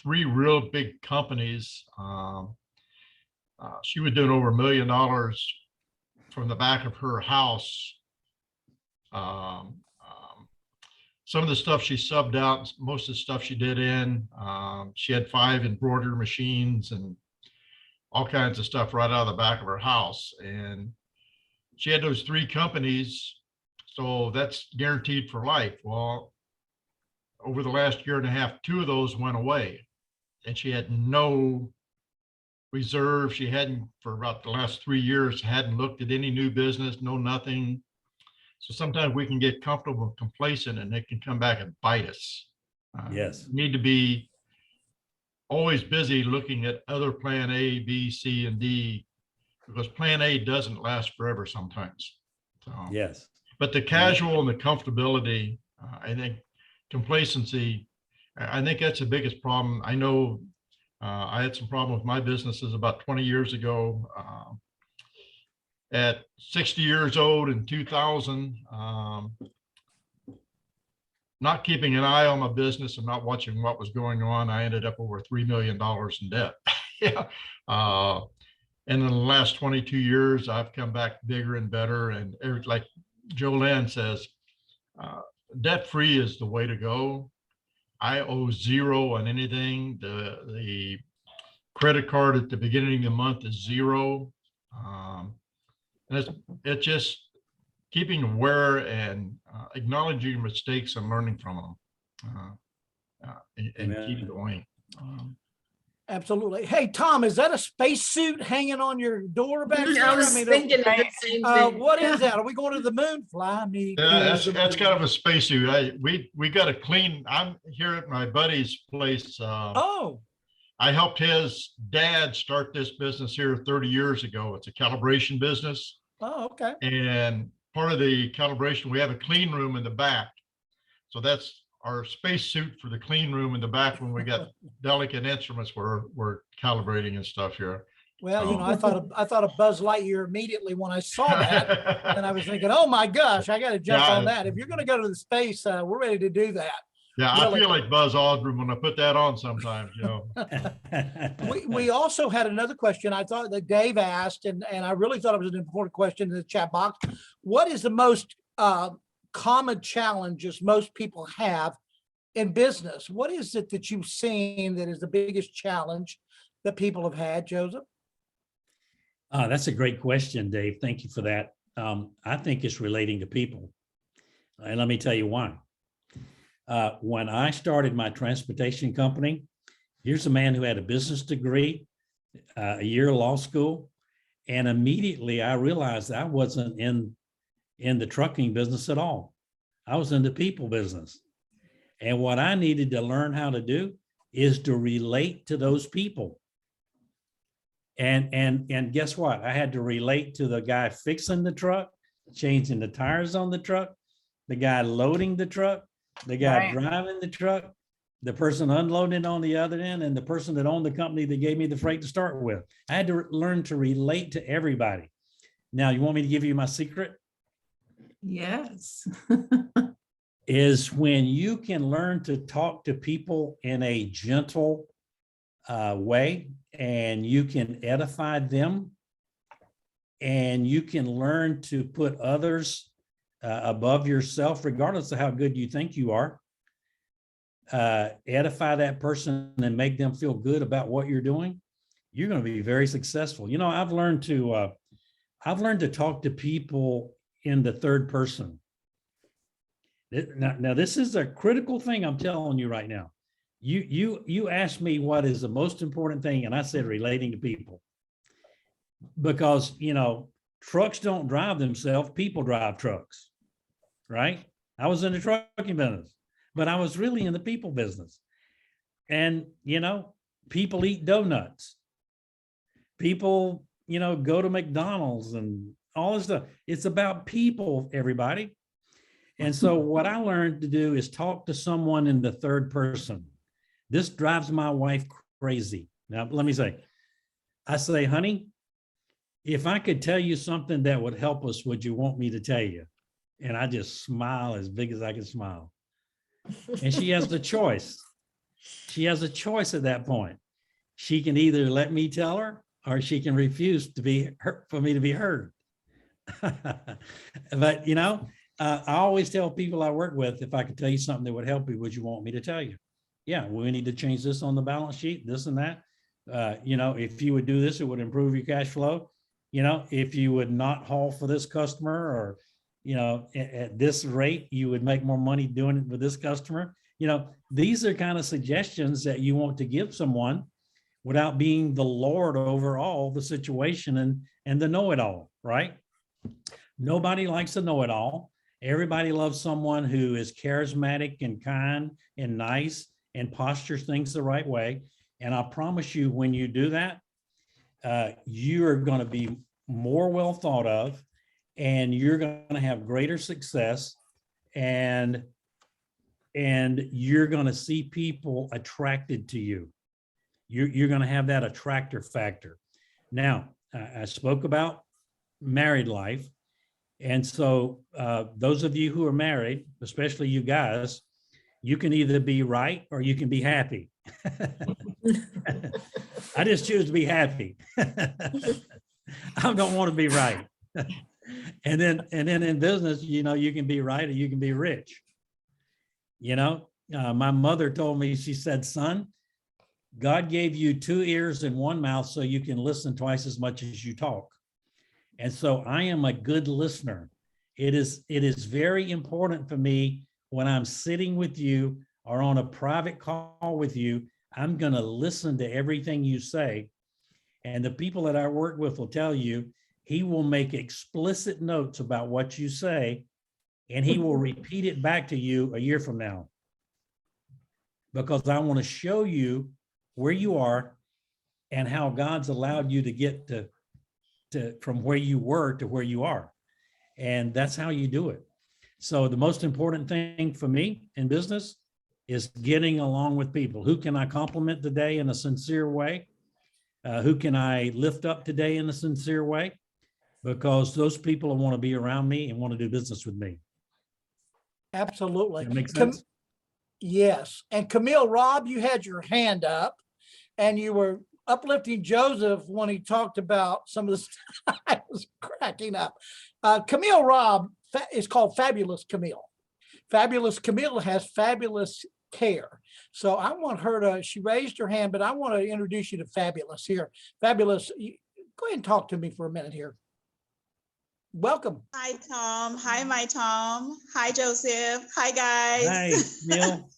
3 real big companies. She was doing over $1 million from the back of her house. Some of the stuff she subbed out, most of the stuff she did in. She had 5 embroidery machines and all kinds of stuff right out of the back of her house. And she had those 3 companies, so that's guaranteed for life. Well, over the last year and a half, 2 of those went away, and she had no reserve. She hadn't, for about the last 3 years, hadn't looked at any new business, no nothing. So sometimes we can get comfortable and complacent, and it can come back and bite us. Yes. We need to be always busy looking at other plan A, B, C, and D, because plan A doesn't last forever sometimes. So, Yes. but the casual and the comfortability, I think complacency, I think that's the biggest problem. I know I had some problem with my businesses about 20 years ago. At 60 years old in 2000, not keeping an eye on my business and not watching what was going on, I ended up over $3 million in debt. Yeah. And in the last 22 years, I've come back bigger and better. And like Jolene says, debt-free is the way to go. I owe 0 on anything. The credit card at the beginning of the month is 0. And it's just keeping aware and acknowledging your mistakes and learning from them, and keep going. Absolutely. Hey, Tom, is that a spacesuit hanging on your door back there? I was thinking of the same thing. What is that? Are we going to the moon? Fly me. Yeah, to the that's moon. kind of a spacesuit. We got to clean. I'm here at my buddy's place. Oh, I helped his dad start this business here 30 years ago. It's a calibration business. oh, okay. And part of the calibration, we have a clean room in the back. So that's our spacesuit for the clean room in the back when we got delicate instruments we're calibrating and stuff here. Well, you know, I thought of Buzz Lightyear immediately when I saw that, and I was thinking, oh my gosh, I got to jump on that. If you're going to go to the space, we're ready to do that. Yeah, Really? I feel like Buzz Aldrin when I put that on sometimes, you know. We also had another question I thought that Dave asked, and I really thought it was an important question in the chat box. What is the most common challenges most people have in business? What is it that you've seen that is the biggest challenge that people have had, Joseph? That's a great question, Dave. Thank you for that. I think it's relating to people. And let me tell you why. When I started my transportation company, here's a man who had a business degree, a year of law school, And immediately I realized I wasn't in the trucking business at all. I was in the people business. And what I needed to learn how to do is to relate to those people. And guess what? I had to relate to the guy fixing the truck, changing the tires on the truck, the guy loading the truck, the guy Right. driving the truck, the person unloading on the other end, and the person that owned the company that gave me the freight to start with. I had to learn to relate to everybody. Now, you want me to give you my secret? Yes. Is when you can learn to talk to people in a gentle way, and you can edify them, and you can learn to put others above yourself, regardless of how good you think you are. Edify that person and make them feel good about what you're doing. You're going to be very successful. You know, I've learned to talk to people in the third person. Now, this is a critical thing I'm telling you right now. You asked me what is the most important thing, and I said relating to people. Because, you know, trucks don't drive themselves, people drive trucks, right? I was in the trucking business, but I was really in the people business. And, you know, people eat donuts. People, you know, go to McDonald's and all this stuff. It's about people, everybody. And so what I learned to do is talk to someone in the third person. This drives my wife crazy. Now, let me say, I say, honey, if I could tell you something that would help us, would you want me to tell you? And I just smile as big as I can smile. And she has the choice. She has a choice at that point. She can either let me tell her, or she can refuse to be heard, for me to be heard. But, you know, I always tell people I work with, if I could tell you something that would help you, would you want me to tell you? Yeah, we need to change this on the balance sheet, this and that. You know, if you would do this, it would improve your cash flow. You know, if you would not haul for this customer, or, you know, at this rate, you would make more money doing it with this customer. You know, these are kind of suggestions that you want to give someone without being the Lord over all the situation and the know-it-all, right? Nobody likes a know-it-all. Everybody loves someone who is charismatic and kind and nice and postures things the right way. And I promise you, when you do that, you are going to be more well thought of, and you're going to have greater success, and you're going to see people attracted to you. You're going to have that attractor factor. Now, I spoke about married life. And so those of you who are married, especially you guys, you can either be right or you can be happy. I just choose to be happy. I don't want to be right. And then in business, you know, you can be right or you can be rich. You know, my mother told me, she said, son, God gave you 2 ears and 1 mouth so you can listen twice as much as you talk. And so I am a good listener. It is very important for me when I'm sitting with you or on a private call with you, I'm going to listen to everything you say. And the people that I work with will tell you, he will make explicit notes about what you say, and he will repeat it back to you a year from now. Because I want to show you where you are and how God's allowed you to get to from where you were to where you are. And that's how you do it. So the most important thing for me in business is getting along with people. Who can I compliment today in a sincere way? Who can I lift up today in a sincere way? Because those people want to be around me and want to do business with me. Absolutely. That makes sense? Yes. And Camille, Rob, you had your hand up and you were uplifting Joseph when he talked about some of the stuff. I was cracking up. Camille Robb is called Fabulous Camille. Fabulous Camille has fabulous care. So I want her to, she raised her hand, but I want to introduce you to Fabulous here. Fabulous, go ahead and talk to me for a minute here. Welcome. Hi, Tom. Hi, my Tom. Hi, Joseph. Hi, guys. Hi, Camille.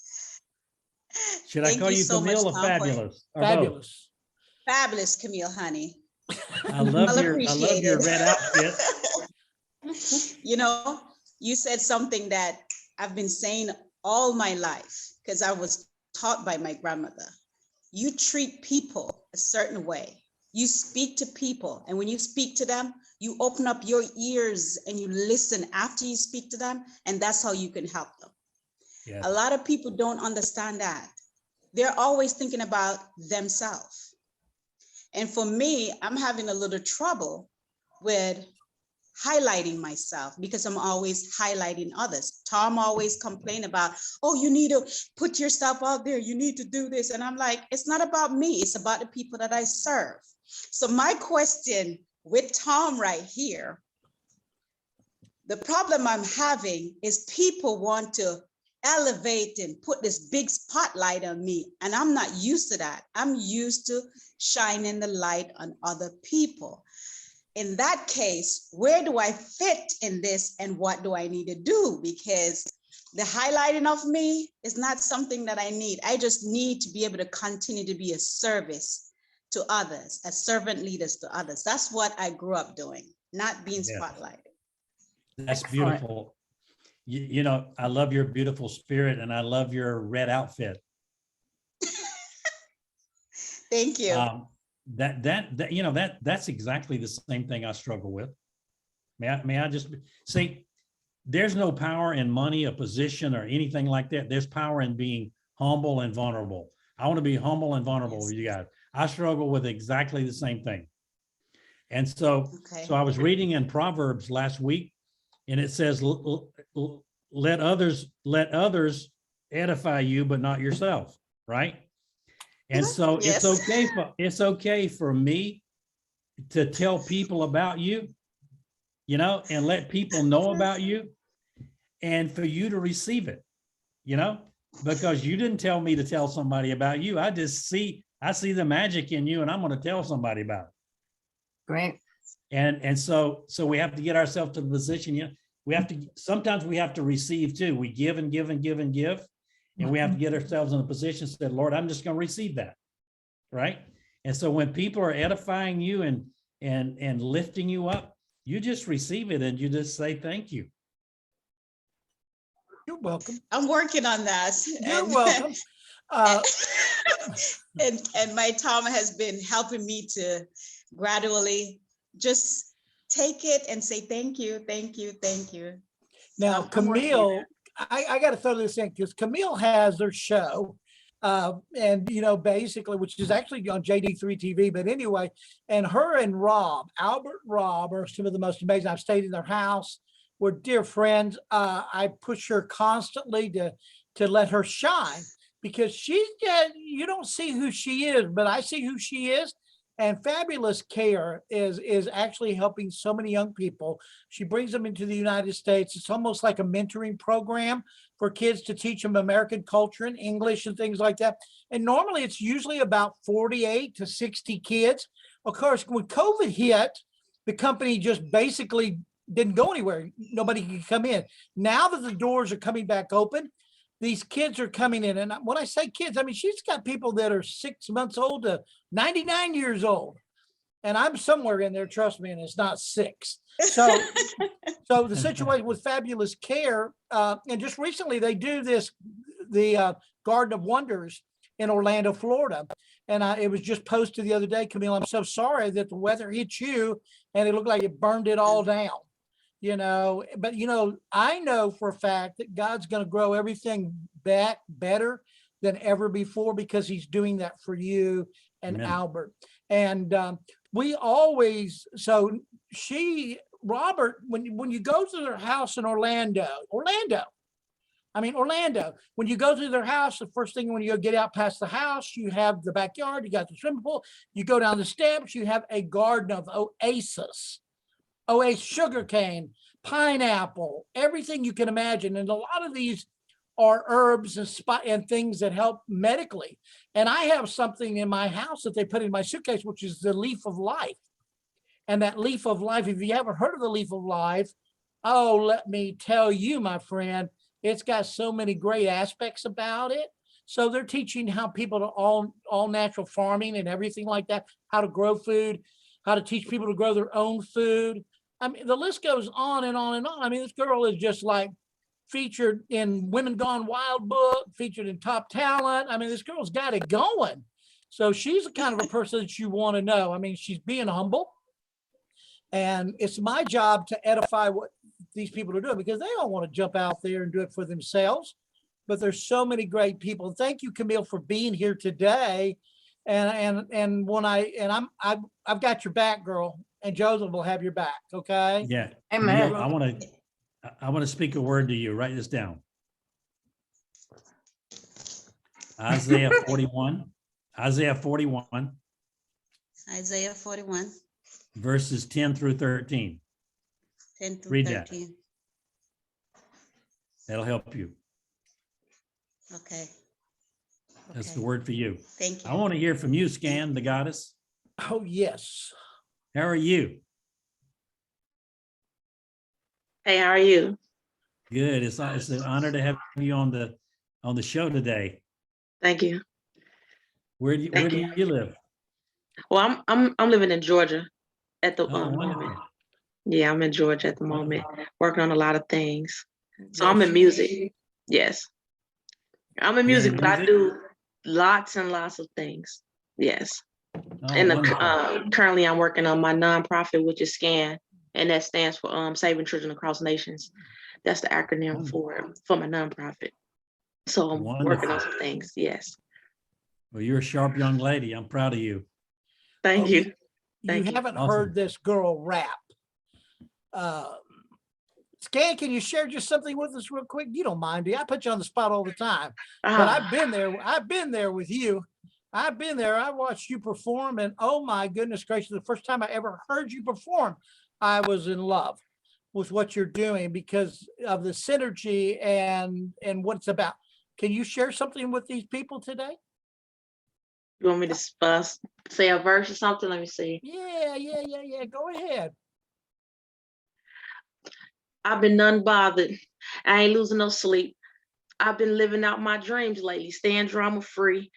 Should I Thank call you so much, Camille or Tom, for- Fabulous? Or both? Fabulous. Fabulous, Camille, honey. I love Well your appreciated. red outfit. You know, you said something that I've been saying all my life because I was taught by my grandmother. You treat people a certain way. You speak to people, and when you speak to them, you open up your ears and you listen after you speak to them, and that's how you can help them. Yes. A lot of people don't understand that. They're always thinking about themselves. And for me, I'm having a little trouble with highlighting myself because I'm always highlighting others. Tom always complain about, oh, you need to put yourself out there. You need to do this. And I'm like, it's not about me. It's about the people that I serve. So my question with Tom right here, the problem I'm having is people want to elevate and put this big spotlight on me. And I'm not used to that. I'm used to shining the light on other people. In that case, where do I fit in this and what do I need to do? Because the highlighting of me is not something that I need. I just need to be able to continue to be a service to others, as servant leaders to others. That's what I grew up doing, not being Yeah. spotlighted. That's Excellent. beautiful. You know, I love your beautiful spirit and I love your red outfit. Thank you. That you know, that's exactly the same thing I struggle with. May I just see, there's no power in money, a position, or anything like that. There's power in being humble and vulnerable. I want to be humble and vulnerable with you guys. I struggle with exactly the same thing. And so, Okay. so I was reading in Proverbs last week, and it says, let others edify you, but not yourself, right? And so Yes. it's okay for me to tell people about you, you know, and let people know about you, and for you to receive it, you know, because you didn't tell me to tell somebody about you. I see the magic in you, and I'm going to tell somebody about it. Great. And so we have to get ourselves to the position. You know, sometimes we have to receive too. We give and give and give and give. And we have to get ourselves in a position that said, Lord, I'm just going to receive that. Right. And so when people are edifying you and lifting you up, you just receive it and you just say, thank you. You're welcome. I'm working on that. You're And- welcome. and my Tom has been helping me to gradually just take it and say, thank you, thank you, thank you. Now, I'm working on Camille, I got to throw this in because Camille has their show. And, you know, basically, which is actually on JD3 TV, but anyway, and her and Albert Rob are some of the most amazing. I've stayed in their house. We're dear friends. I push her constantly to let her shine because she's, you don't see who she is, but I see who she is. And Fabulous Care is actually helping so many young people. She brings them into the United States. It's almost like a mentoring program for kids to teach them American culture and English and things like that. And normally it's usually about 48 to 60 kids. Of course, when COVID hit, the company just basically didn't go anywhere. Nobody could come in. Now that the doors are coming back open, these kids are coming in. And when I say kids, I mean, she's got people that are 6 months old to 99 years old. And I'm somewhere in there, trust me, and it's not 6. So the situation with Fabulous Care, and just recently they do the Garden of Wonders in Orlando, Florida. And it was just posted the other day, Camille, I'm so sorry that the weather hit you and it looked like it burned it all down. You know, but you know, I know for a fact that God's going to grow everything back better than ever before because he's doing that for you and Amen. Albert. And we always, so Robert, when you go to their house in Orlando, when you go to their house, the first thing when you get out past the house, you have the backyard, you got the swimming pool, you go down the steps, you have a garden of oasis, sugarcane, pineapple, everything you can imagine. And a lot of these are herbs and things that help medically. And I have something in my house that they put in my suitcase, which is the leaf of life. And that leaf of life, if you haven't heard of the leaf of life, oh, let me tell you, my friend, it's got so many great aspects about it. So they're teaching how people to all natural farming and everything like that, how to grow food, how to teach people to grow their own food. I mean, the list goes on and on and on. I mean, this girl is just like featured in Women Gone Wild book, featured in Top Talent. I mean, this girl's got it going. So she's the kind of a person that you want to know. I mean, she's being humble. And it's my job to edify what these people are doing, because they don't want to jump out there and do it for themselves. But there's so many great people. Thank you, Camille, for being here today. And when I've got your back, girl, and Joseph will have your back. Okay. Yeah. Amen. Camille, I want to speak a word to you. Write this down. Isaiah 41. Isaiah 41. Isaiah 41, Verses 10 through 13. 10 through Read that. 13. That'll help you. Okay. That's Okay. the word for you. Thank I you. want to hear from you, Scan, the goddess. Oh, yes. How are you? Hey, how are you? Good. It's an honor to have you on the show today. Thank you. Where do Thank you live? Well, I'm living in Georgia at the Oh, moment. wonderful. Yeah, I'm in Georgia at the moment, working on a lot of things. So Yes, I'm in she music. Yes. I'm in You're music, in but I music? do lots and lots of things. Yes. Oh, And wonderful. currently I'm working on my nonprofit, which is SCAN, and that stands for Saving Children Across Nations. That's the acronym for my nonprofit. So I'm working on Wonderful. some things. Yes. Well, you're a sharp young lady. I'm proud of you. Thank Oh, you. You Thank you. haven't Awesome. heard this girl rap. Scan, can you share just something with us real quick? You don't mind, do you? I put you on the spot all the time, but Ah, I've been there. I've been there with you. I've been there. I watched you perform, and oh my goodness gracious, the first time I ever heard you perform, I was in love with what you're doing because of the synergy and what it's about. Can you share something with these people today? you want me to say a verse or something? Let me see. Yeah. Go ahead. I've been none bothered. I ain't losing no sleep. I've been living out my dreams lately, staying drama free.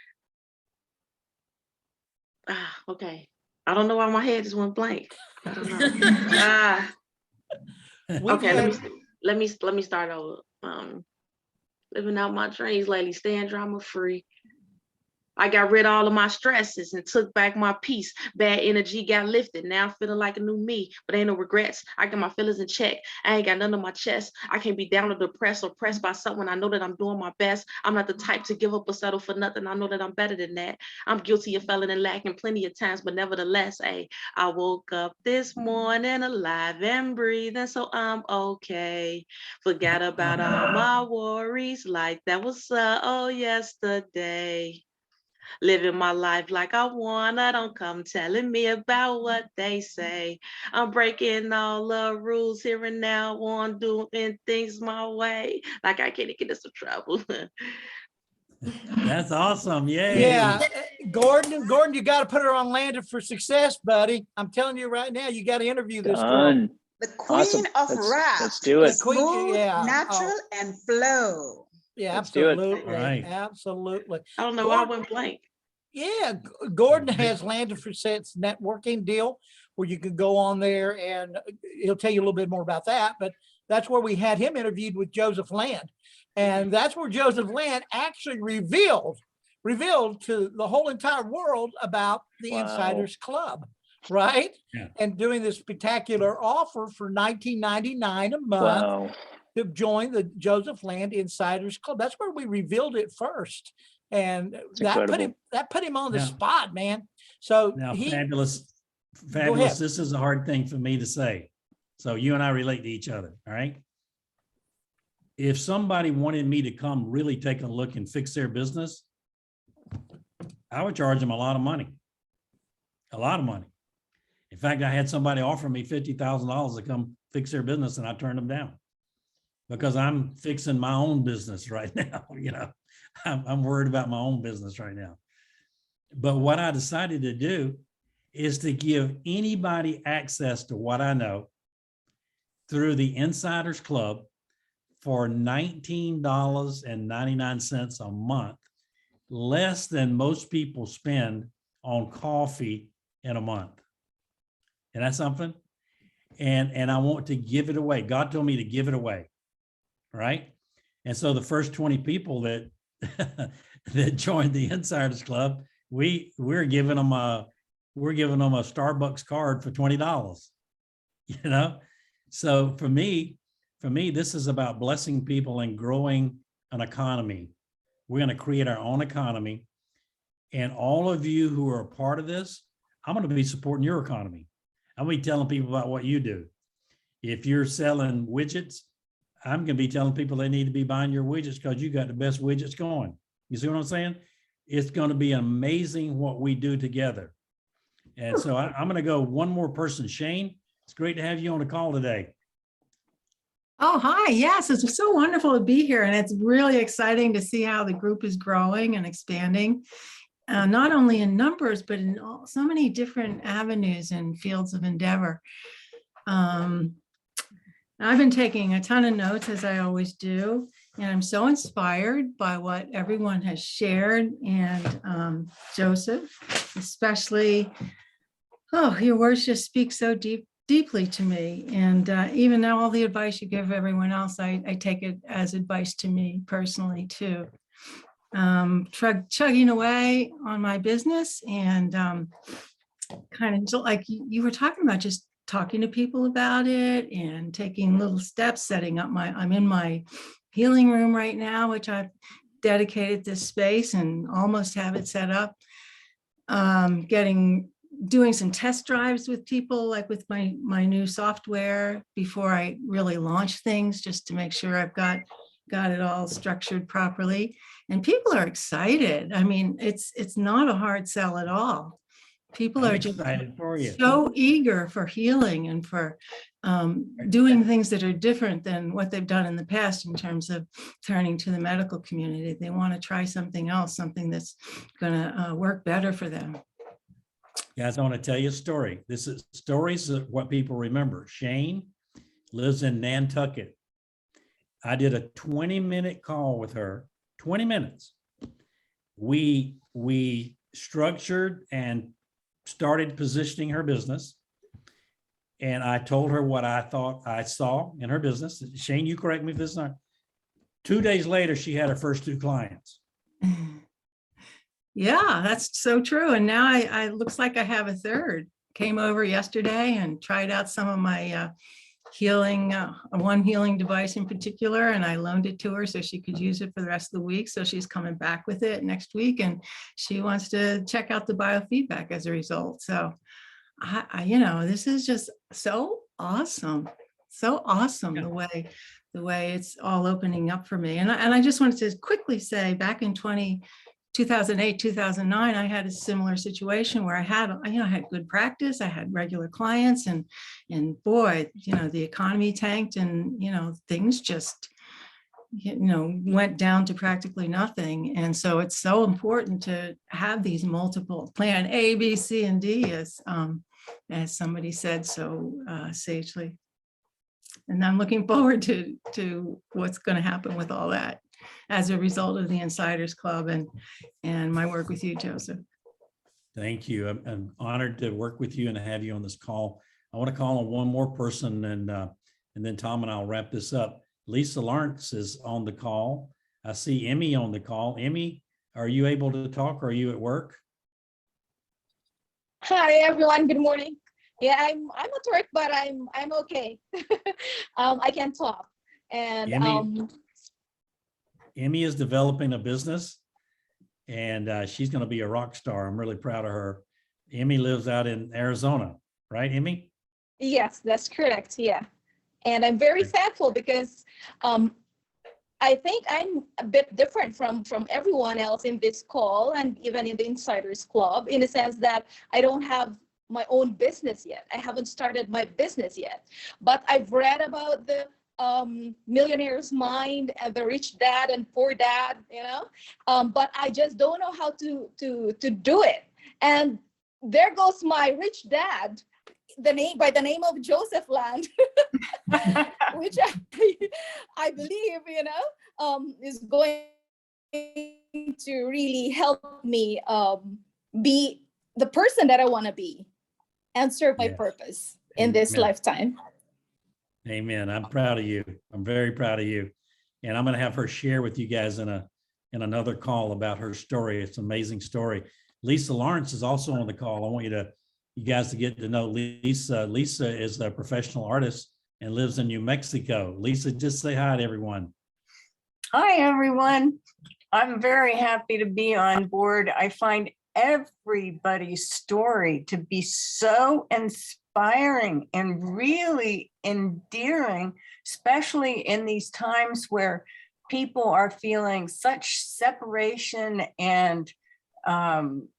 Okay. I don't know why my head just went blank. I don't know. We've Okay, had- let me start over. Living out my dreams lately, staying drama free. I got rid of all of my stresses and took back my peace. Bad energy got lifted. Now I'm feeling like a new me, but ain't no regrets. I got my feelings in check. I ain't got none on my chest. I can't be down or depressed or pressed by someone. I know that I'm doing my best. I'm not the type to give up or settle for nothing. I know that I'm better than that. I'm guilty of failing and lacking plenty of times, but nevertheless, I woke up this morning alive and breathing, so I'm okay. Forgot about all my worries like that was yesterday. Living my life like I wanna, don't come telling me about what they say. I'm breaking all the rules here and now, on doing things my way. Like I can't get us in trouble. That's awesome. Yay. Yeah, Gordon, you got to put her on Landed for Success, buddy. I'm telling you right now, you got to interview this girl. Done. The queen Awesome. of rap. Let's do it. The queen, Smooth, yeah. natural, and flow. Yeah, Let's do it. absolutely, Right. absolutely. I don't know why I went blank. Yeah, Gordon has Landed for Success networking deal where you can go on there and he'll tell you a little bit more about that. But that's where we had him interviewed with Joseph Land, and that's where Joseph Land actually revealed to the whole entire world about the Wow. Insiders Club, right? Yeah. And doing this spectacular offer for $19.99 a month Wow. to join the Joseph Land Insiders Club. That's where we revealed it first. And that put him on the Now- spot, man. So Now, he, fabulous. ahead. This is a hard thing for me to say. So you and I relate to each other, all right? If somebody wanted me to come really take a look and fix their business, I would charge them a lot of money. A lot of money. In fact, I had somebody offer me $50,000 to come fix their business and I turned them down because I'm fixing my own business right now. You know, I'm worried about my own business right now. But what I decided to do is to give anybody access to what I know through the Insiders Club for $19.99 a month, less than most people spend on coffee in a month. Isn't that something? And I want to give it away. God told me to give it away. Right. And so the first 20 people that that joined the Insiders Club, we're giving them a Starbucks card for $20. You know, so for me, this is about blessing people and growing an economy. We're going to create our own economy. And all of you who are a part of this, I'm going to be supporting your economy. I'm going to be telling people about what you do. If you're selling widgets, I'm going to be telling people they need to be buying your widgets because you got the best widgets going. You see what I'm saying? It's going to be amazing what we do together. And so I'm going to go one more person. Shane, it's great to have you on the call today. Oh, hi. Yes, it's so wonderful to be here. And it's really exciting to see how the group is growing and expanding, not only in numbers, but in so many different avenues and fields of endeavor. I've been taking a ton of notes, as I always do, and I'm so inspired by what everyone has shared. And Joseph, especially, oh, your words just speak so deeply to me. And even though all the advice you give everyone else, I take it as advice to me personally too. Chugging away on my business and kind of like you were talking about, just talking to people about it and taking little steps, setting up I'm in my healing room right now, which I've dedicated this space and almost have it set up. Doing some test drives with people, like with my new software before I really launch things, just to make sure I've got it all structured properly. And people are excited. I mean, it's not a hard sell at all. People are just so eager for healing and for doing things that are different than what they've done in the past in terms of turning to the medical community. They want to try something else, something that's going to work better for them. Guys, I want to tell you a story. This is stories of what people remember. Shane lives in Nantucket. I did a 20-minute call with her, 20 minutes. We structured and started positioning her business. And I told her what I thought I saw in her business. Shane, you correct me if this is not. 2 days later, she had her first 2 clients. Yeah, that's so true. And now I looks like I have a third. Came over yesterday and tried out some of my healing, one healing device in particular, and I loaned it to her so she could use it for the rest of the week. So she's coming back with it next week, and she wants to check out the biofeedback as a result. So this is just so awesome. So awesome, Yeah. the way it's all opening up for me. And I just wanted to quickly say, back in 2008, 2009, I had a similar situation where I had good practice. I had regular clients, and boy, the economy tanked, and things just went down to practically nothing. And so it's so important to have these multiple plan A, B, C, and D, as somebody said so sagely. And I'm looking forward to what's going to happen with all that as a result of the Insiders Club and my work with you, Joseph. Thank you. I'm honored to work with you and to have you on this call. I want to call on one more person, and then Tom and I'll wrap this up. Lisa Lawrence is on the call. I see Emmy on the call. Emmy, are you able to talk, or are you at work? Hi everyone, good morning. Yeah, I'm at work, but I'm okay. I can talk. And Emmy is developing a business, and she's going to be a rock star. I'm really proud of her. Emmy lives out in Arizona, right, Emmy? yes, that's correct. Yeah. And I'm very thankful because I think I'm a bit different from everyone else in this call and even in the Insiders Club, in the sense that I don't have my own business yet. I haven't started my business yet, but I've read about the Millionaire's Mind and the Rich Dad and Poor Dad, but I just don't know how to do it. And there goes my rich dad, by the name of Joseph Land, which I believe, is going to really help me be the person that I want to be. and serve my Yes. purpose in this Amen. lifetime. Amen. I'm proud of you. I'm very proud of you. And I'm going to have her share with you guys in another call about her story. It's an amazing story. Lisa Lawrence is also on the call. I want you guys to get to know Lisa. Lisa is a professional artist and lives in New Mexico. Lisa, just say hi to everyone. Hi, everyone. I'm very happy to be on board. I find everybody's story to be so inspiring and really endearing, especially in these times where people are feeling such separation and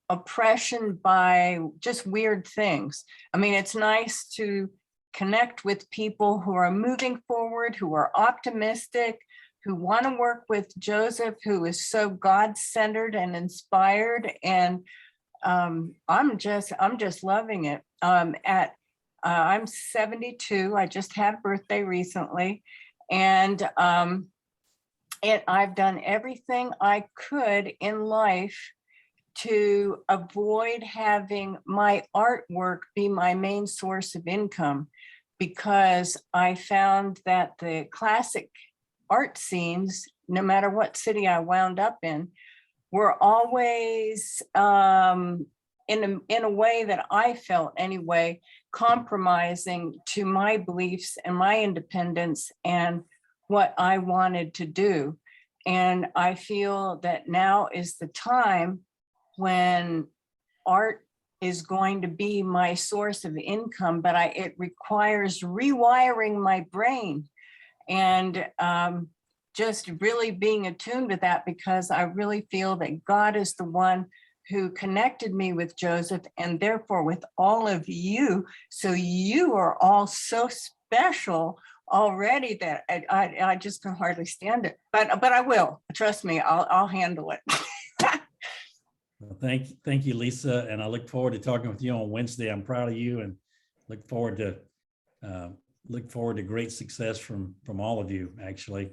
oppression by just weird things. I mean, it's nice to connect with people who are moving forward, who are optimistic, who want to work with Joseph, who is so God-centered and inspired. And I'm just loving it. I'm 72. I just had birthday recently, and I've done everything I could in life to avoid having my artwork be my main source of income, because I found that the classic art scenes, no matter what city I wound up in, were always in a way that I felt anyway, compromising to my beliefs and my independence and what I wanted to do. And I feel that now is the time when art is going to be my source of income, but it requires rewiring my brain and just really being attuned to that, because I really feel that God is the one who connected me with Joseph and therefore with all of you. So you are all so special already that I just can hardly stand it, but I will, trust me, I'll handle it. Well, thank you, Lisa. And I look forward to talking with you on Wednesday. I'm proud of you and look forward to great success from all of you, actually.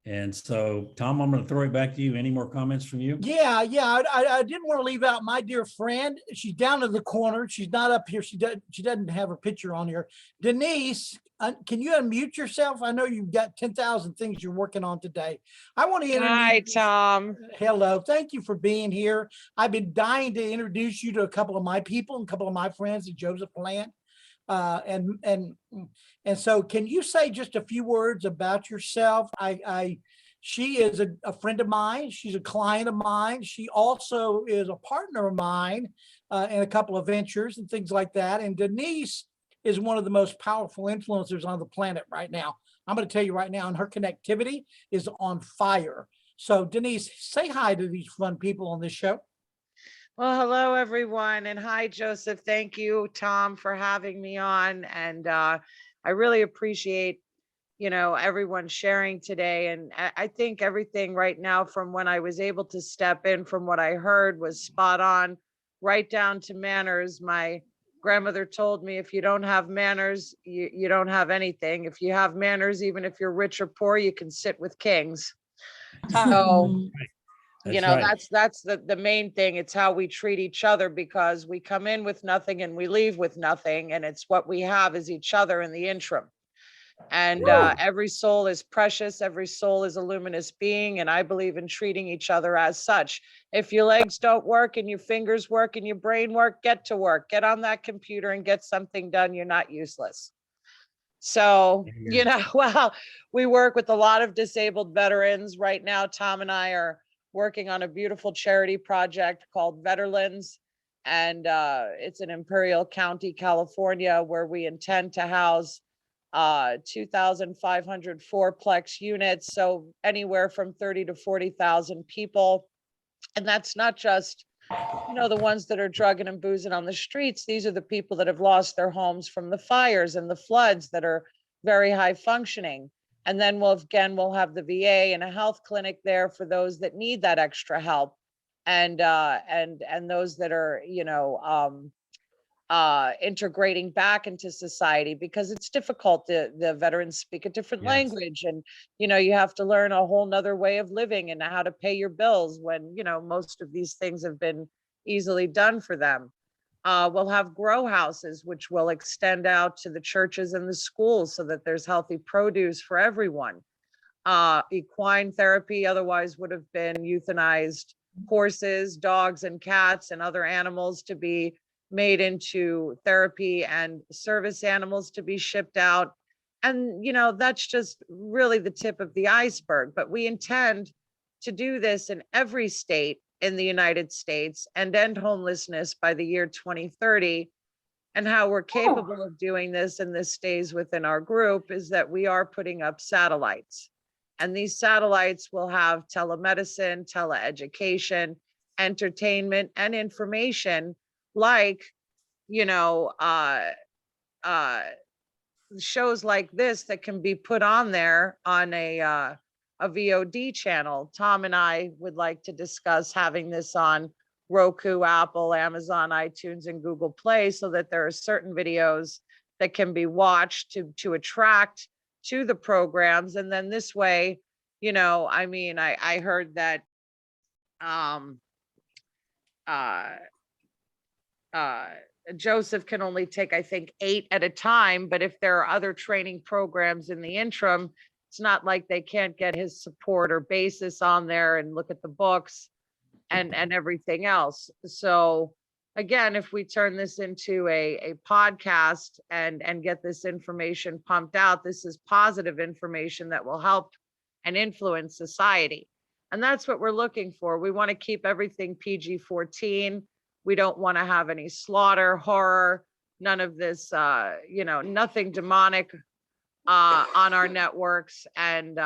And so, Tom, I'm going to throw it back to you. Any more comments from you? Yeah. I didn't want to leave out my dear friend. She's down in the corner. She's not up here. She doesn't have her picture on here. Denise, can you unmute yourself? I know you've got 10,000 things you're working on today. I want to introduce. Hi, Tom. Hello. Thank you for being here. I've been dying to introduce you to a couple of my people and a couple of my friends at Joseph Land. And so can you say just a few words about yourself? She is a friend of mine. She's a client of mine. She also is a partner of mine in a couple of ventures and things like that. And Denise is one of the most powerful influencers on the planet right now. I'm going to tell you right now, and her connectivity is on fire. So Denise, say hi to these fun people on this show. Well, hello, everyone. And hi, Joseph. Thank you, Tom, for having me on. And I really appreciate, everyone sharing today. And I think everything right now from when I was able to step in from what I heard was spot on, right down to manners. My grandmother told me, if you don't have manners, you don't have anything. If you have manners, even if you're rich or poor, you can sit with kings. So that's the main thing. It's how we treat each other, because we come in with nothing and we leave with nothing, and it's what we have is each other in the interim. And every soul is precious, every soul is a luminous being, and I believe in treating each other as such. If your legs don't work and your fingers work and your brain work, get to work, get on that computer and get something done. You're not useless. So, well, we work with a lot of disabled veterans. Right now, Tom and I are working on a beautiful charity project called Veterans. And it's in Imperial County, California, where we intend to house 2,500 fourplex units. So anywhere from 30 to 40,000 people. And that's not just, the ones that are drugging and boozing on the streets. These are the people that have lost their homes from the fires and the floods that are very high functioning. And then we'll have the VA and a health clinic there for those that need that extra help, and those that are, integrating back into society, because it's difficult. The veterans speak a different language, and, you have to learn a whole nother way of living and how to pay your bills when, most of these things have been easily done for them. We'll have grow houses, which will extend out to the churches and the schools so that there's healthy produce for everyone. Equine therapy otherwise would have been euthanized horses, dogs, and cats and other animals to be made into therapy and service animals to be shipped out. And, that's just really the tip of the iceberg. But we intend to do this in every state in the United States and end homelessness by the year 2030. And how we're capable of doing this, and this stays within our group, is that we are putting up satellites. And these satellites will have telemedicine, teleeducation, entertainment, and information like, shows like this that can be put on there on a VOD channel. Tom and I would like to discuss having this on Roku, Apple, Amazon, iTunes, and Google Play, so that there are certain videos that can be watched to attract to the programs. And then this way, I heard that Joseph can only take, I think, 8 at a time, but if there are other training programs in the interim, it's not like they can't get his support or basis on there and look at the books and everything else. So again, if we turn this into a podcast and get this information pumped out, this is positive information that will help and influence society. And that's what we're looking for. We want to keep everything PG-14. We don't want to have any slaughter, horror, none of this, nothing demonic on our networks. And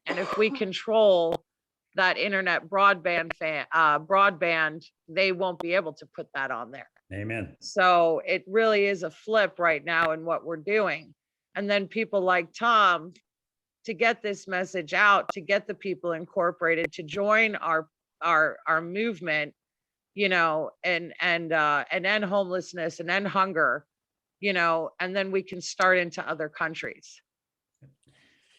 if we control that internet broadband, they won't be able to put that on there. Amen. So it really is a flip right now in what we're doing. And then people like Tom, to get this message out, to get the people incorporated, to join our movement, and end homelessness and end hunger, and then we can start into other countries.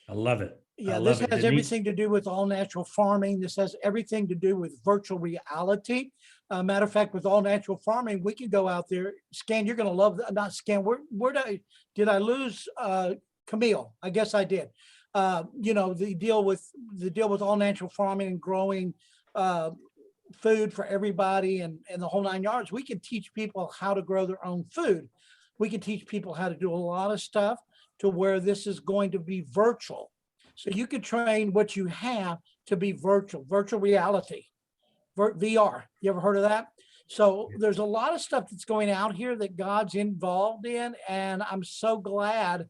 I love it. Yeah, this has everything to do with all natural farming. This has everything to do with virtual reality. Matter of fact, with all natural farming, we can go out there. Scan, you're going to love that. Not Scan. Where did I lose Camille? I guess I did. The deal with all natural farming and growing food for everybody and the whole 9 yards. We can teach people how to grow their own food. We can teach people how to do a lot of stuff to where this is going to be virtual. So you could train what you have to be virtual reality, VR. You ever heard of that? So there's a lot of stuff that's going out here that God's involved in. And I'm so glad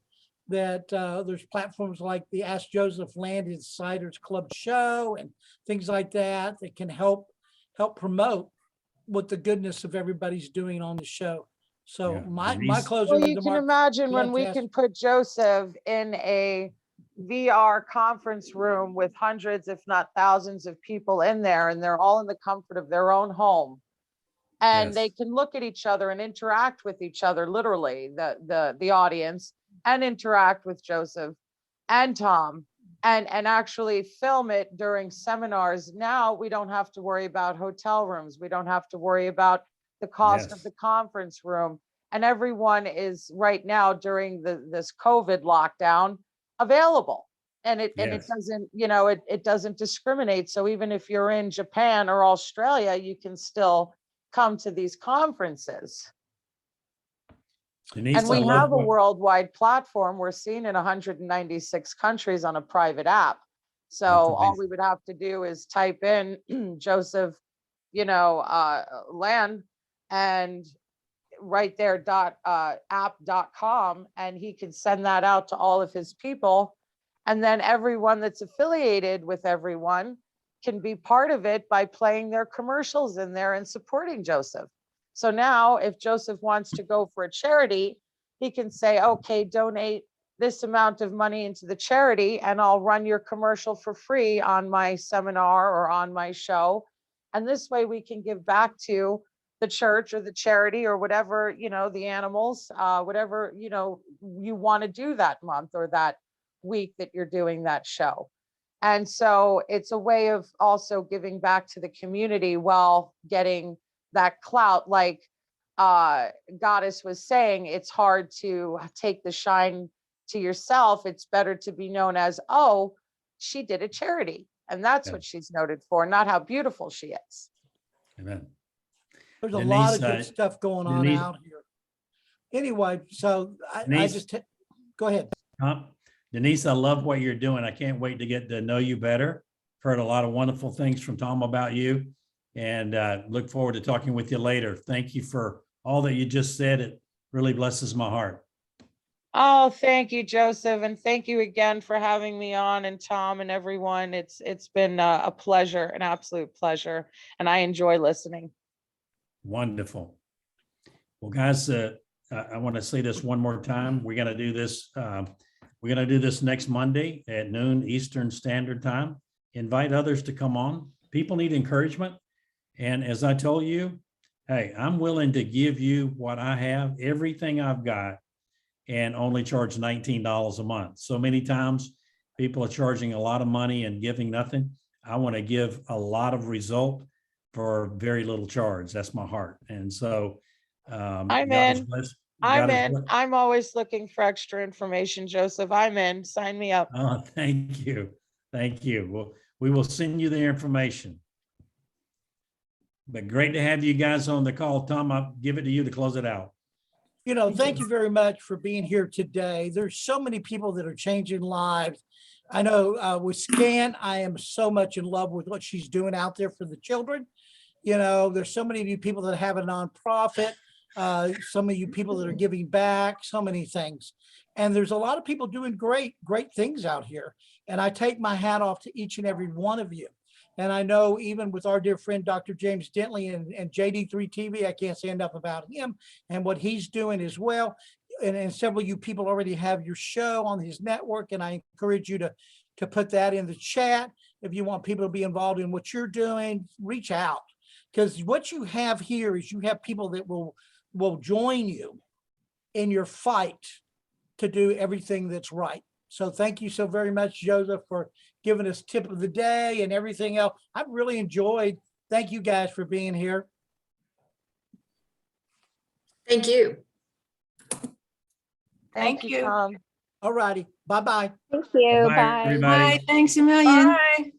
that there's platforms like the Ask Joseph Land Insiders Club show and things like that that can help promote what the goodness of everybody's doing on the show. So Yeah. my closing Well, you can imagine when we can put Joseph in a VR conference room with hundreds, if not thousands of people in there, and they're all in the comfort of their own home. And they can look at each other and interact with each other, literally, the audience, and interact with Joseph and Tom, and actually film it during seminars. Now we don't have to worry about hotel rooms. We don't have to worry about the cost of the conference room. And everyone is right now during this COVID lockdown available. And it doesn't, it doesn't discriminate. So even if you're in Japan or Australia, you can still come to these conferences. Denise, and we have a worldwide platform. We're seen in 196 countries on a private app. So all we would have to do is type in Joseph, Land, and right there app.com, and he can send that out to all of his people. And then everyone that's affiliated with everyone can be part of it by playing their commercials in there and supporting Joseph. So now if Joseph wants to go for a charity, he can say, okay, donate this amount of money into the charity and I'll run your commercial for free on my seminar or on my show. And this way we can give back to the church or the charity or whatever, the animals, whatever, you want to do that month or that week that you're doing that show. And so it's a way of also giving back to the community while getting that clout. Like Goddess was saying, it's hard to take the shine to yourself. It's better to be known as, oh, she did a charity. And that's Yeah. what she's noted for, not how beautiful she is. Amen. There's a lot of Denise, good stuff going on Denise- out here. Anyway, so I Denise- just, go ahead. Denise, I love what you're doing. I can't wait to get to know you better. Heard a lot of wonderful things from Tom about you, and look forward to talking with you later. Thank you for all that you just said. It really blesses my heart. Oh, thank you, Joseph. And thank you again for having me on, and Tom and everyone. It's been a pleasure, an absolute pleasure. And I enjoy listening. Wonderful. Well, guys, I want to say this one more time. We're going to do this. We're going to do this next Monday at noon Eastern Standard Time. Invite others to come on. People need encouragement. And as I told you, hey, I'm willing to give you what I have, everything I've got, and only charge $19 a month. So many times people are charging a lot of money and giving nothing. I want to give a lot of result for very little charge. That's my heart. And so I'm God is in. blessed. I'm God is in. blessed. I'm always looking for extra information, Joseph. I'm in. Sign me up. Oh, thank you. Thank you. Well, we will send you the information. But great to have you guys on the call. Tom, I'll give it to you to close it out. You know, thank you very much for being here today. There's so many people that are changing lives. I know with Scan, I am so much in love with what she's doing out there for the children. You know, there's so many of you people that have a nonprofit, some of you people that are giving back, so many things. And there's a lot of people doing great things out here. And I take my hat off to each and every one of you. And I know even with our dear friend, Dr. James Dentley and JD3 TV, I can't say enough about him and what he's doing as well. And several of you people already have your show on his network. And I encourage you to put that in the chat. If you want people to be involved in what you're doing, reach out. Because what you have here is you have people that will join you in your fight to do everything that's right. So thank you so very much, Joseph, for giving us tip of the day and everything else. I've really enjoyed. Thank you guys for being here. Thank you. Thank you. Tom. All righty. Bye-bye. Thank you. Bye, Bye. everybody. Bye, thanks a million. Bye.